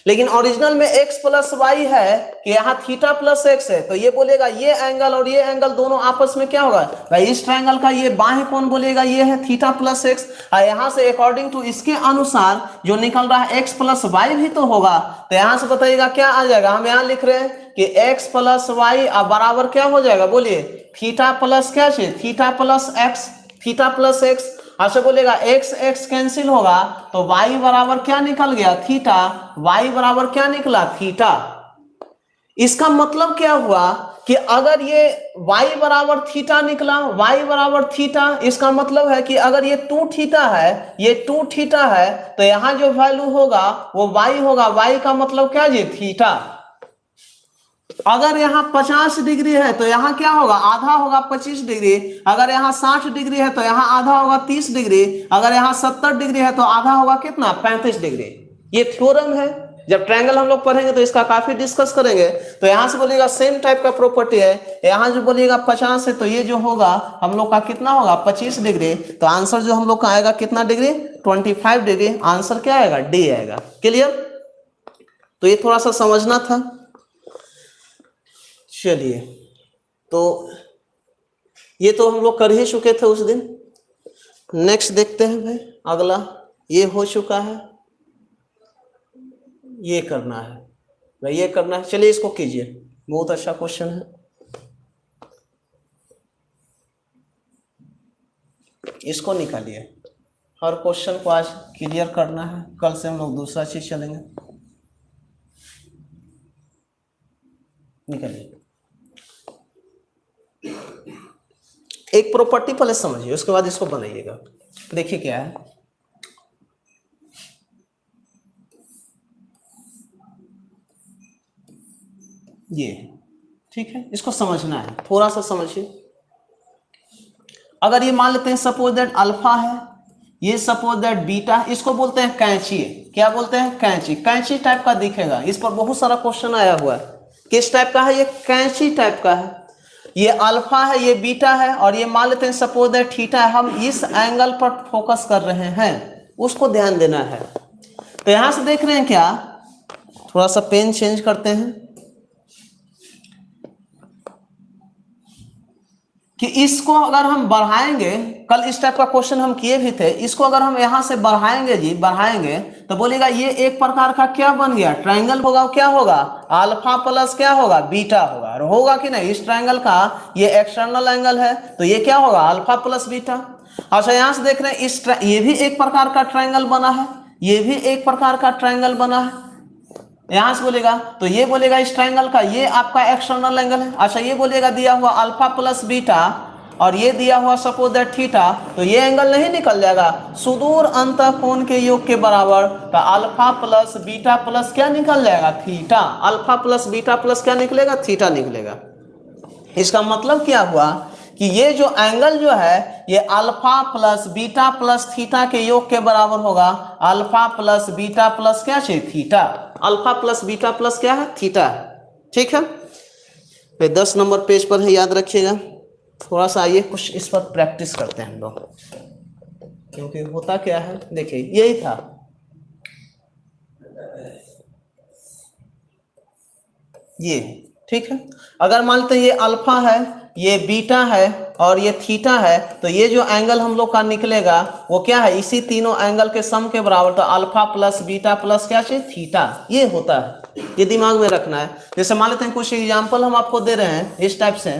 लेकिन ओरिजिनल में x प्लस वाई है कि यहाँ थीटा प्लस एक्स है, तो ये बोलेगा ये एंगल और ये एंगल दोनों आपस में क्या होगा भाई, इस ट्रायंगल का ये बाह्य कोण बोलेगा ये है थीटा प्लस एक्स। यहाँ से अकॉर्डिंग टू इसके अनुसार जो निकल रहा है x प्लस वाई भी तो होगा। तो यहाँ से बताइएगा क्या आ जाएगा, हम यहाँ लिख रहे हैं कि x प्लस वाई बराबर क्या हो जाएगा, बोलिए थीटा प्लस क्या चाहिए, theta plus x, theta plus x. अच्छा बोलेगा x x कैंसिल होगा तो y बराबर क्या निकल गया, थीटा, y बराबर क्या निकला, थीटा। इसका मतलब क्या हुआ कि अगर ये y बराबर थीटा निकला, y बराबर थीटा, इसका मतलब है कि अगर ये 2 थीटा है, ये 2 थीटा है, तो यहां जो वैल्यू होगा वो y होगा, y का मतलब क्या जी, थीटा। अगर यहाँ 50 डिग्री है तो यहाँ क्या होगा, आधा होगा 25 डिग्री। अगर यहाँ 60 डिग्री है तो यहाँ आधा होगा 30 डिग्री। अगर यहाँ 70 डिग्री है तो आधा होगा कितना, 35 डिग्री। ये थ्योरम है, जब ट्रायंगल हम लोग पढ़ेंगे तो इसका काफी डिस्कस करेंगे। तो यहाँ से बोलिएगा सेम टाइप का प्रॉपर्टी है, यहाँ जो बोलिएगा 50 है तो ये जो होगा हम लोग का कितना होगा 25 डिग्री। तो आंसर जो हम लोग का आएगा कितना डिग्री, 25 डिग्री। आंसर क्या आएगा, डी आएगा। क्लियर, तो ये थोड़ा सा समझना था। चलिए तो ये तो हम लोग कर ही चुके थे उस दिन। नेक्स्ट देखते हैं भाई, अगला ये हो चुका है, ये करना है भाई, ये करना है। चलिए इसको कीजिए, बहुत अच्छा क्वेश्चन है, इसको निकालिए। हर क्वेश्चन को आज क्लियर करना है, कल से हम लोग दूसरा चीज चलेंगे। निकालिए। एक प्रॉपर्टी पहले समझिए, उसके बाद इसको बनाइएगा। देखिए क्या है, ये ठीक है, इसको समझना है, थोड़ा सा समझिए। अगर ये मान लेते हैं सपोज दैट अल्फा है, ये सपोज दैट बीटा, इसको बोलते हैं कैंची। क्या बोलते हैं, कैंची। कैंची टाइप का दिखेगा, इस पर बहुत सारा क्वेश्चन आया हुआ है। किस टाइप का है, ये कैंची टाइप का है। ये अल्फा है, ये बीटा है, और ये मान लेते हैं सपोज दैट थीटा है। हम इस एंगल पर फोकस कर रहे हैं, उसको ध्यान देना है। तो यहां से देख रहे हैं क्या, थोड़ा सा पेन चेंज करते हैं कि इसको अगर हम बढ़ाएंगे, कल इस टाइप का क्वेश्चन हम किए भी थे, इसको अगर हम यहां से बढ़ाएंगे जी, बढ़ाएंगे तो बोलेगा ये एक प्रकार का क्या बन गया, ट्रायंगल होगा। क्या होगा, अल्फा प्लस क्या होगा, बीटा होगा। और होगा कि नहीं, इस ट्रायंगल का ये एक्सटर्नल एंगल है, तो ये क्या होगा, अल्फा प्लस बीटा। अच्छा यहां से देख रहे हैं ये भी एक प्रकार का ट्रायंगल बना है, ये भी एक प्रकार का ट्रायंगल बना है। यहां से बोलेगा तो ये बोलेगा इस ट्रायंगल का ये आपका एक्सटर्नल एंगल है। अच्छा ये बोलेगा दिया हुआ अल्फा प्लस बीटा और ये दिया हुआ सपोज दैट थीटा, तो ये एंगल नहीं निकल जाएगा सुदूर अंतः कोण के योग के बराबर। तो अल्फा प्लस बीटा प्लस क्या निकल जाएगा, theta. Alpha plus beta plus क्या निकलेगा, थीटा निकलेगा। इसका मतलब क्या हुआ कि ये जो एंगल जो है ये alpha plus beta plus theta के योग के बराबर होगा। अल्फा प्लस बीटा प्लस क्या है, theta. Alpha plus beta plus क्या है, थीटा। ठीक है, 10 नंबर पेज पर है, याद रखिएगा। थोड़ा सा आइए कुछ इस पर प्रैक्टिस करते हैं हम लोग, क्योंकि होता क्या है, देखिए यही था, ये ठीक है। अगर मानते हैं ये अल्फा है, ये बीटा है और ये थीटा है, तो ये जो एंगल हम लोग का निकलेगा वो क्या है, इसी तीनों एंगल के सम के बराबर। तो अल्फा प्लस बीटा प्लस क्या चाहिए, थीटा। ये होता है, ये दिमाग में रखना है। जैसे मान लेते हैं कुछ एग्जाम्पल हम आपको दे रहे हैं, इस टाइप से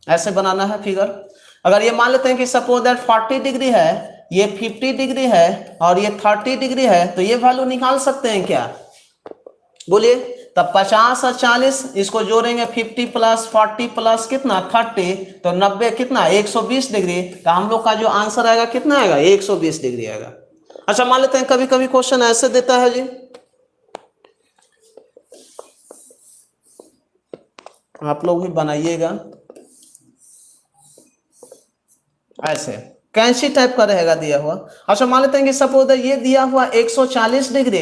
ऐसे बनाना है फिगर। अगर ये मान लेते हैं कि सपोज दैट 40 डिग्री है, ये 50 डिग्री है और ये 30 डिग्री है, तो ये वैल्यू निकाल सकते हैं क्या? बोलिए। तब 50 और 40 इसको जोड़ेंगे, 50 प्लस 40 प्लस कितना 30, तो 90 कितना 120 डिग्री। तो हम लोग का जो आंसर आएगा कितना आएगा? 120 डिग्री आएगा। अच्छा मान लेते हैं कभी कभी क्वेश्चन ऐसे देता है जी, आप लोग भी बनाइएगा ऐसे, कैंची टाइप का रहेगा दिया हुआ। अच्छा मान लेते हैं कि सपोज ये दिया हुआ 140 डिग्री,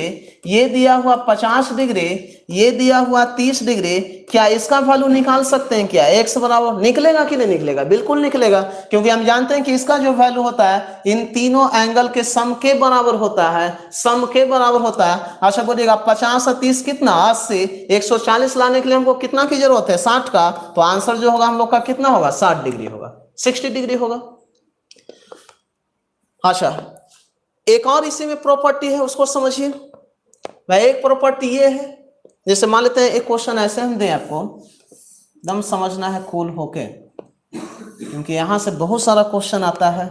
ये दिया हुआ 50 डिग्री, ये दिया हुआ 30 डिग्री, क्या इसका वैल्यू निकाल सकते हैं क्या? x बराबर निकलेगा कि नहीं निकलेगा? बिल्कुल निकलेगा, क्योंकि हम जानते हैं कि इसका जो वैल्यू होता है इन तीनों एंगल के सम के बराबर होता है, सम के बराबर होता है। अच्छा बोलिएगा 50 और 30 कितना 80, 140 लाने के लिए हमको कितना की जरूरत है? 60 का। तो आंसर जो होगा हम लोग का कितना होगा? 60 डिग्री होगा, 60 डिग्री होगा। अच्छा एक और इसी में प्रॉपर्टी है, उसको समझिए भाई। एक प्रॉपर्टी ये है, जैसे मान लेते हैं एक क्वेश्चन ऐसे हम दें आपको, एकदम समझना है कूल होके, क्योंकि यहां से बहुत सारा क्वेश्चन आता है।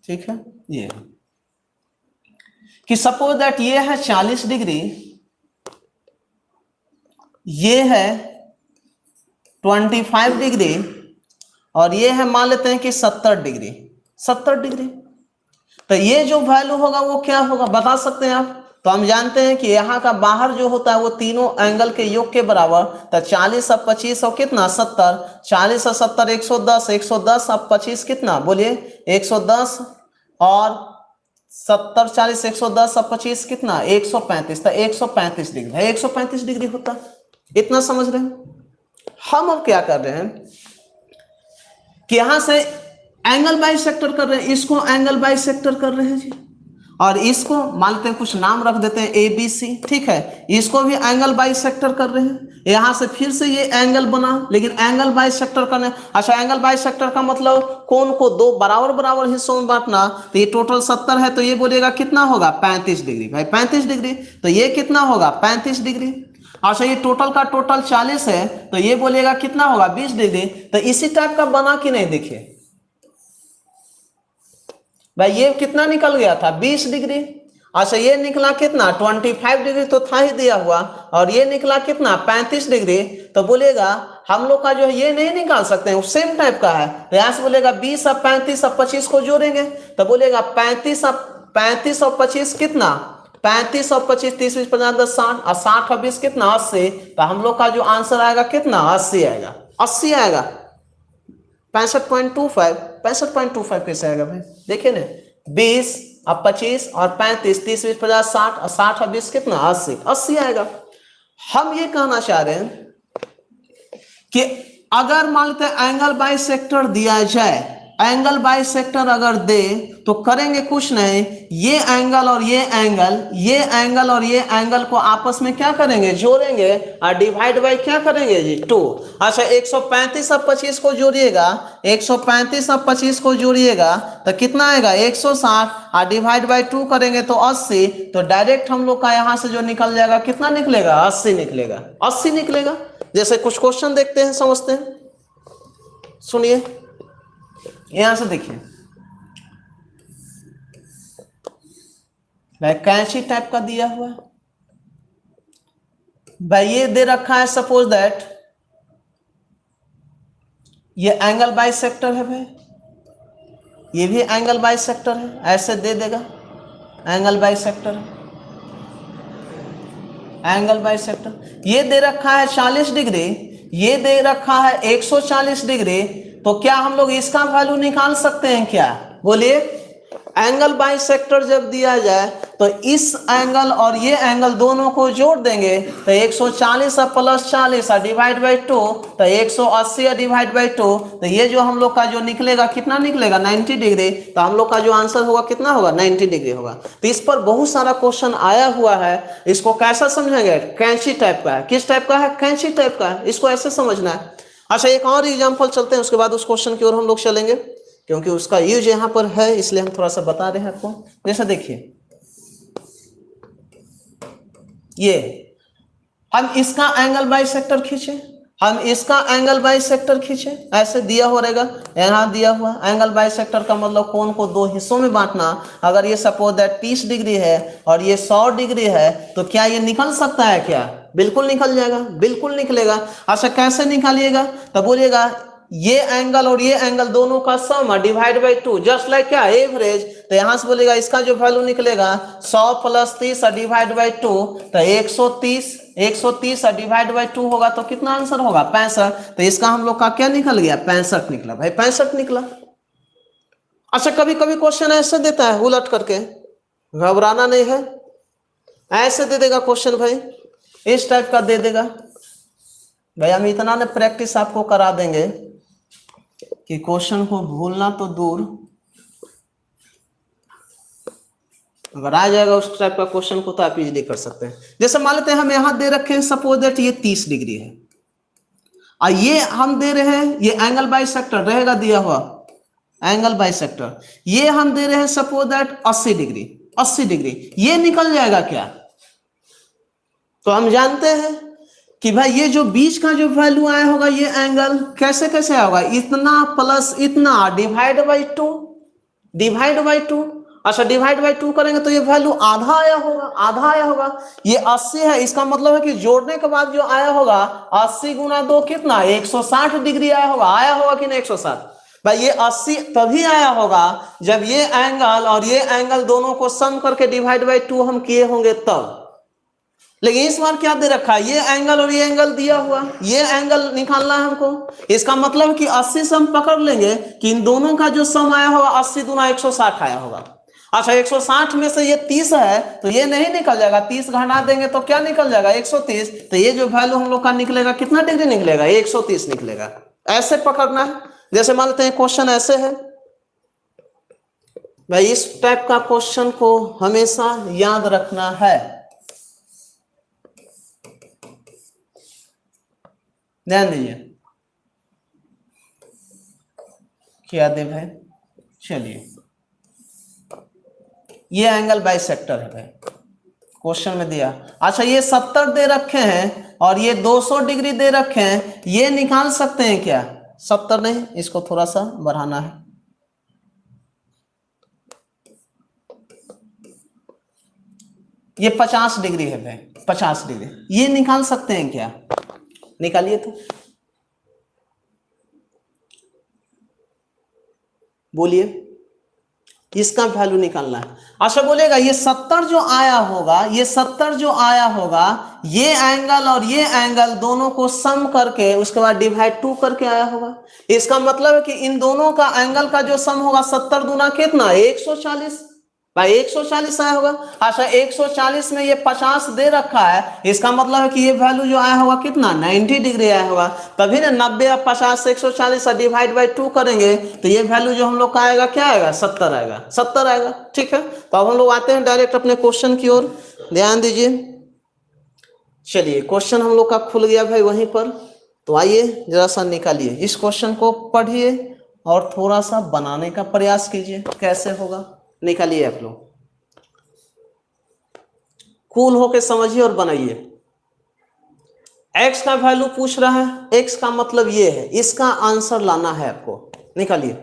ठीक है, ये कि सपोज दैट ये है 40 डिग्री, ये है 25 डिग्री, और ये है मान लेते हैं कि 70 डिग्री, 70 डिग्री। तो ये जो वैल्यू होगा वो क्या होगा बता सकते हैं आप? तो हम जानते हैं कि यहाँ का बाहर जो होता है वो तीनों एंगल के योग के बराबर, तो 40 और 25 और कितना 70, 40 और 70 110, 110 और 25 कितना बोलिए 110, और 70 40 110 और 25 कितना 135, तो 135 डिग्री है, 135 डिग्री होता। इतना समझ रहे हैं? हम अब क्या कर रहे हैं कि यहां से एंगल बाइसेक्टर कर रहे हैं, इसको एंगल बाइसेक्टर कर रहे हैं जी, और इसको मान लेते हैं कुछ नाम रख देते हैं ABC, ठीक है, इसको भी एंगल बाइसेक्टर कर रहे हैं। यहां से फिर से ये एंगल बना, लेकिन एंगल बाइसेक्टर करने, अच्छा एंगल बाइसेक्टर का मतलब कोण को दो बराबर बराबर हिस्सों में बांटना। तो ये टोटल 70 है, तो ये बोलेगा कितना होगा 35 डिग्री भाई, 35 डिग्री। तो ये कितना होगा 35 डिग्री। अच्छा ये टोटल का टोटल 40 है, तो ये बोलेगा कितना होगा 20 डिग्री। तो इसी टाइप का बना कि नहीं? देखिए भाई ये कितना निकल गया था 20 डिग्री। अच्छा ये निकला कितना 25 डिग्री तो था ही दिया हुआ, और ये निकला कितना 35 डिग्री। तो बोलेगा हम लोग का जो है ये नहीं निकाल सकते हैं, सेम टाइप का है। तो यहाँ से बोलेगा 20 और 35 और 25 को जोड़ेंगे, तो बोलेगा 35 और 25 कितना 35 और 25 30 20 50 10 60, और 60 और 20 कितना 80। तो हम लोग का जो आंसर आएगा कितना 80 आएगा, 80 आएगा। 65.25, 65.25 कैसे आएगा भाई? देखिए ना 20 और 25 और 35 30 20 50 60, और 60 और 20 कितना 80, 80 आएगा। हम ये कहना चाह रहे हैं कि अगर मान लेते हैं एंगल बाइसेक्टर दिया जाए, एंगल बाइसेक्टर अगर दे तो करेंगे कुछ नहीं, ये एंगल और ये एंगल, ये एंगल और ये एंगल को आपस में क्या करेंगे जोड़ेंगे, और डिवाइड बाय क्या करेंगे जी 2। अच्छा 135 और 25 को जोड़िएगा, 135 और 25 को जोड़िएगा तो कितना आएगा 160, और डिवाइड बाय 2 करेंगे तो 80। तो डायरेक्ट हम लोग का यहाँ से जो निकल जाएगा कितना निकलेगा 80 निकलेगा, 80 निकलेगा। जैसे कुछ क्वेश्चन देखते हैं समझते हैं, सुनिए यहां से देखिए भाई कैंची टाइप का दिया हुआ है भाई, ये दे रखा है सपोज दैट ये एंगल बाइसेक्टर है भाई, ये भी एंगल बाइसेक्टर है, ऐसे दे देगा एंगल बाइसेक्टर, एंगल बाइसेक्टर। ये दे रखा है 40 डिग्री, ये दे रखा है 140 डिग्री। तो क्या हम लोग इसका वैल्यू निकाल सकते हैं क्या? बोलिए। एंगल बाइसेक्टर जब दिया जाए तो इस एंगल और ये एंगल दोनों को जोड़ देंगे, तो 140 और प्लस 40 और डिवाइड बाई 2, तो 180 और डिवाइड बाई 2, तो ये जो हम लोग का जो निकलेगा कितना निकलेगा 90 डिग्री। तो हम लोग का जो आंसर होगा कितना होगा 90 डिग्री होगा। तो इस पर बहुत सारा क्वेश्चन आया हुआ है, इसको कैसा समझेंगे? कैंची टाइप का है। किस टाइप का है? कैंची टाइप का है, इसको ऐसे समझना है। अच्छा एक और एग्जाम्पल चलते हैं, उसके बाद उस क्वेश्चन की ओर हम लोग चलेंगे, क्योंकि उसका यूज यहां पर है इसलिए हम थोड़ा सा बता रहे हैं आपको। जैसे देखिए ये हम इसका एंगल बाइसेक्टर खींचे, हम इसका एंगल बाइसेक्टर खींचे, ऐसे दिया हो रहेगा, यहाँ दिया हुआ एंगल बाइसेक्टर का मतलब कोण को दो हिस्सों में बांटना। अगर ये सपोज दैट 30 डिग्री है और ये 100 डिग्री है, तो क्या ये निकल सकता है क्या? बिल्कुल निकल जाएगा, बिल्कुल निकलेगा। अच्छा कैसे निकालिएगा? तो बोलिएगा ये एंगल और ये एंगल दोनों का सम डिवाइड बाई 2, जस्ट लाइक क्या एवरेज। तो यहां से बोलेगा इसका जो वैल्यू निकलेगा 100 + 30 डिवाइड बाई 2, तो 130 डिवाइड बाई 2 होगा तो कितना आंसर होगा? 65। तो इसका हम लोग का क्या निकल गया? 65 निकला भाई, 65 निकला। अच्छा कभी कभी क्वेश्चन ऐसे देता है उलट करके, घबराना नहीं है, ऐसे दे देगा क्वेश्चन भाई, इस टाइप का दे देगा भाई। हम इतना ने प्रैक्टिस आपको करा देंगे कि क्वेश्चन को भूलना तो दूर, अगर आ जाएगा उस टाइप का क्वेश्चन को तो आप इजीली कर सकते हैं। जैसे मान लेते हैं हम यहां दे रखे हैं सपोज दैट ये 30 डिग्री है, और ये हम दे रहे हैं ये एंगल बाइसेक्टर रहेगा दिया हुआ, एंगल बाइसेक्टर ये हम दे रहे हैं सपोज दैट 80 डिग्री, 80 डिग्री, ये निकल जाएगा क्या? तो हम जानते हैं कि भाई ये जो बीच का जो वैल्यू आया होगा ये एंगल कैसे कैसे आएगा, इतना प्लस इतना डिवाइड बाई 2, डिवाइड बाई 2। अच्छा डिवाइड बाई 2 करेंगे तो ये वैल्यू आधा आया होगा, आधा आया होगा। ये 80 है, इसका मतलब है कि जोड़ने के बाद जो आया होगा 80 गुना 2 कितना? 160 डिग्री आया होगा, आया होगा कि नहीं 160? भाई ये 80 तभी आया होगा जब ये एंगल और ये एंगल दोनों को सम करके डिवाइड बाई 2 हम किए होंगे तब। लेकिन इस बार क्या दे रखा है? ये एंगल और ये एंगल दिया हुआ, ये एंगल निकालना है हमको। इसका मतलब कि 80 से हम पकड़ लेंगे कि इन दोनों का जो सम आया होगा 80 दूना 160 आया होगा। अच्छा 160 में से ये 30 है तो ये नहीं निकल जाएगा, 30 घटा देंगे तो क्या निकल जाएगा? 130। तो ये जो वैल्यू हम लोग का निकलेगा कितना डिग्री निकलेगा? 130 निकलेगा। ऐसे पकड़ना है। जैसे मान लेते हैं क्वेश्चन ऐसे है भाई, इस टाइप का क्वेश्चन को हमेशा याद रखना है, ध्यान दीजिए। क्या दे भाई? चलिए ये एंगल बाइसेक्टर है भाई, क्वेश्चन में दिया। अच्छा ये 70 दे रखे हैं और ये 200 डिग्री दे रखे हैं, ये निकाल सकते हैं क्या? 70 नहीं, इसको थोड़ा सा बढ़ाना है, ये 50 डिग्री है भाई, 50 डिग्री, ये निकाल सकते हैं क्या? निकालिए तो बोलिए, इसका वैल्यू निकालना है। अच्छा बोलेगा ये 70 जो आया होगा, ये 70 जो आया होगा, ये एंगल और ये एंगल दोनों को सम करके उसके बाद डिवाइड 2 करके आया होगा। इसका मतलब है कि इन दोनों का एंगल का जो सम होगा 70 दूना कितना? 140 भाई, 140 आया होगा। अच्छा 140 में ये 50 दे रखा है, इसका मतलब है कि ये वैल्यू जो आया होगा कितना? 90 डिग्री आया होगा। तभी ना 90 और 50 से 140 से डिवाइड बाई 2 करेंगे तो ये वैल्यू जो हम लोग का आएगा क्या आएगा? 70 आएगा, 70 आएगा। ठीक है, तो अब हम लोग आते हैं डायरेक्ट अपने क्वेश्चन की ओर, ध्यान दीजिए। चलिए क्वेश्चन हम लोग का खुल गया भाई वहीं पर, तो आइए जरा सा निकालिए इस क्वेश्चन को, पढ़िए और थोड़ा सा बनाने का प्रयास कीजिए, कैसे होगा निकालिए आप लोग, कूल होके समझिए और बनाइए। x का वैल्यू पूछ रहा है, x का मतलब ये है, इसका आंसर लाना है आपको, निकालिए।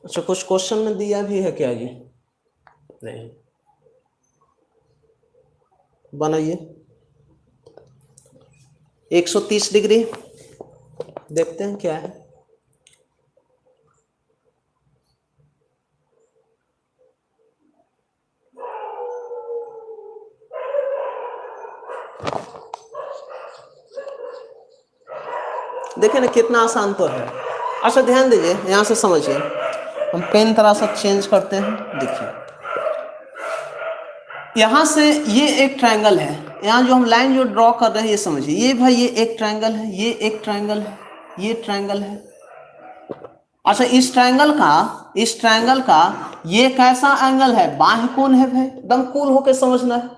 अच्छा कुछ क्वेश्चन में दिया भी है क्या जी? नहीं, बनाइए। 130 डिग्री देखते हैं क्या है। देखिए ना कितना आसान तो है। अच्छा ध्यान दीजिए, यहां से समझिए, हम पेन तरह सा चेंज करते हैं। देखिए यहां से ये एक ट्रायंगल है, यहाँ जो हम लाइन जो ड्रॉ कर रहे हैं ये समझिए, ये भाई ये एक ट्रायंगल है, ये एक ट्रायंगल है, ये ट्रायंगल है। अच्छा इस ट्रायंगल का ये कैसा एंगल है? बाह्य कोण है भाई, एकदम कूल होके समझना है।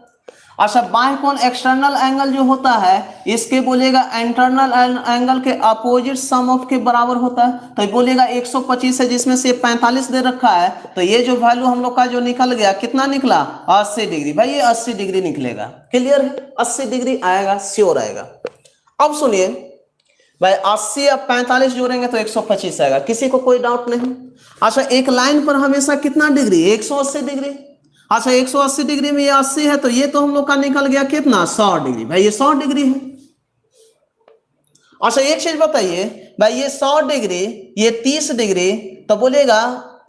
अच्छा, बाह्य कोण एक्सटर्नल एंगल जो होता है इसके बोलेगा इंटरनल एंगल के अपोजिट सम ऑफ के बराबर होता है। तो बोलेगा 125 है जिसमें से 45 दे रखा है, तो ये जो वैल्यू हम लोग का जो निकल गया कितना निकला 80 डिग्री। भाई ये 80 डिग्री निकलेगा, क्लियर है, 80 डिग्री आएगा, श्योर आएगा। अब सुनिए भाई 80 अब 45 जोड़ेंगे तो 125 आएगा, किसी को कोई डाउट नहीं। अच्छा, एक लाइन पर हमेशा कितना डिग्री 180 डिग्री। अच्छा 180 डिग्री में ये 80 है तो ये तो हम लोग का निकल गया कितना 100 डिग्री। भाई ये 100 डिग्री है। अच्छा एक चीज बताइए भाई, ये 100 डिग्री ये 30 डिग्री, तो बोलेगा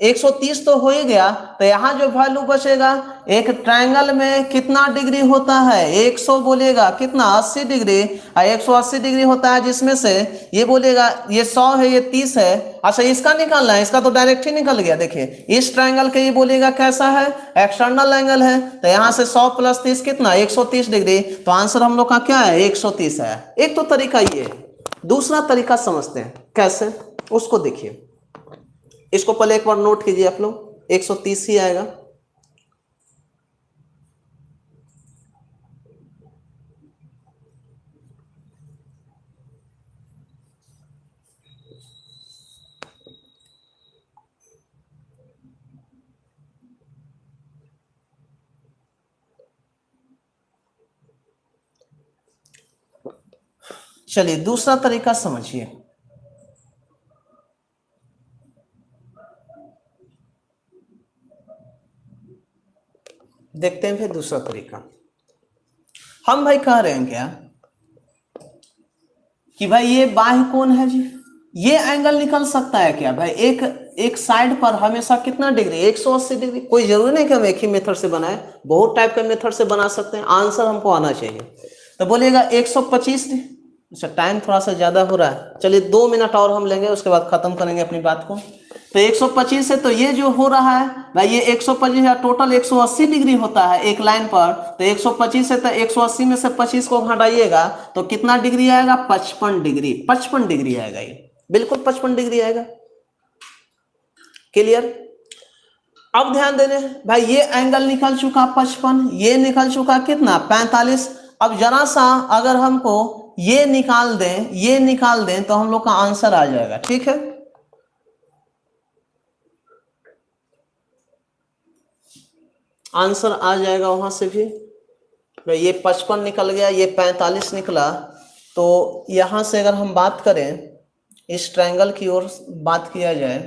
130 तो हो ही गया, तो यहां जो वैल्यू बचेगा एक ट्रायंगल में कितना डिग्री होता है 100, बोलेगा कितना 80 डिग्री, 180 डिग्री होता है जिसमें से ये बोलेगा ये 100 है ये 30 है। अच्छा इसका निकालना है, इसका तो डायरेक्ट ही निकल गया। देखिए इस ट्रायंगल के ये बोलेगा कैसा है एक्सटर्नल एंगल है, तो यहां से 100 + 30 कितना 130 डिग्री, तो आंसर हम लोग का क्या है 130 है। एक तो तरीका ये है, दूसरा तरीका समझते हैं कैसे, उसको देखिए। इसको पहले एक बार नोट कीजिए आप लोग, 130 ही आएगा। चलिए दूसरा तरीका समझिए। देखते हैं फिर दूसरा तरीका। हम भाई कह रहे हैं क्या कि भाई ये बाह्य कोण है जी, ये एंगल निकल सकता है क्या भाई, एक साइड पर हमेशा कितना डिग्री 180 डिग्री। कोई जरूरी नहीं कि हम एक ही मेथड से बनाए, बहुत टाइप के मेथड से बना सकते हैं, आंसर हमको आना चाहिए। तो बोलेगा 125। अच्छा टाइम थोड़ा सा ज्यादा हो रहा है, चलिए 2 मिनट और हम लेंगे, उसके बाद खत्म करेंगे अपनी बात को। तो 125 है तो ये जो हो रहा है भाई ये 125 या टोटल 180 डिग्री होता है एक लाइन पर, तो 125 है तो 180 में से 25 को घटाइएगा तो कितना डिग्री आएगा 55 डिग्री। 55 डिग्री आएगा, ये बिल्कुल 55 डिग्री आएगा, क्लियर। अब ध्यान देने भाई ये एंगल निकल चुका 55, ये निकल चुका कितना 45। अब जरा सा अगर हमको ये निकाल दें तो हम लोग का आंसर आ जाएगा, ठीक है। आंसर आ जाएगा वहां से भी। ये 55 निकल गया, ये 45 निकला, तो यहां से अगर हम बात करें इस ट्रायंगल की ओर बात किया जाए,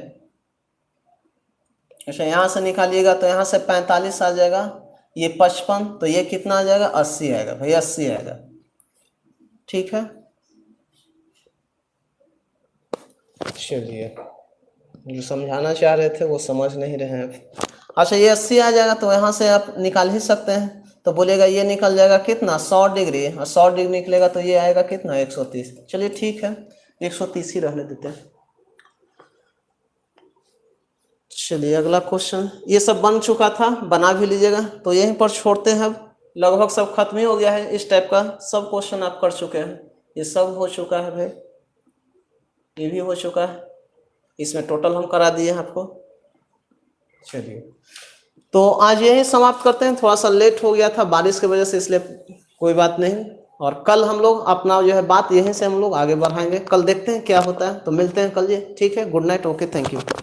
अच्छा यहां से निकालिएगा तो यहां से 45 आ जाएगा, ये 55, तो ये कितना आ जाएगा 80 आएगा भाई, 80 आएगा, ठीक है। चलिए जो समझाना चाह रहे थे वो समझ नहीं रहे हैं। अच्छा ये 80 आ जाएगा तो यहाँ से आप निकाल ही सकते हैं, तो बोलेगा ये निकल जाएगा कितना 100 डिग्री, और 100 डिग्री निकलेगा तो ये आएगा कितना 130। चलिए ठीक है 130 ही रहने देते हैं। चलिए अगला क्वेश्चन, ये सब बन चुका था, बना भी लीजिएगा। तो यहीं पर छोड़ते हैं, अब लगभग सब खत्म ही हो गया है, इस टाइप का सब क्वेश्चन आप कर चुके हैं, ये सब हो चुका है भाई, ये भी हो चुका है, इसमें टोटल हम करा दिए हैं आपको। चलिए तो आज यही समाप्त करते हैं, थोड़ा सा लेट हो गया था बारिश की वजह से, इसलिए कोई बात नहीं। और कल हम लोग अपना जो है बात यहीं से हम लोग आगे बढ़ाएंगे, कल देखते हैं क्या होता है, तो मिलते हैं कल जी, ठीक है। Good night, okay, thank you.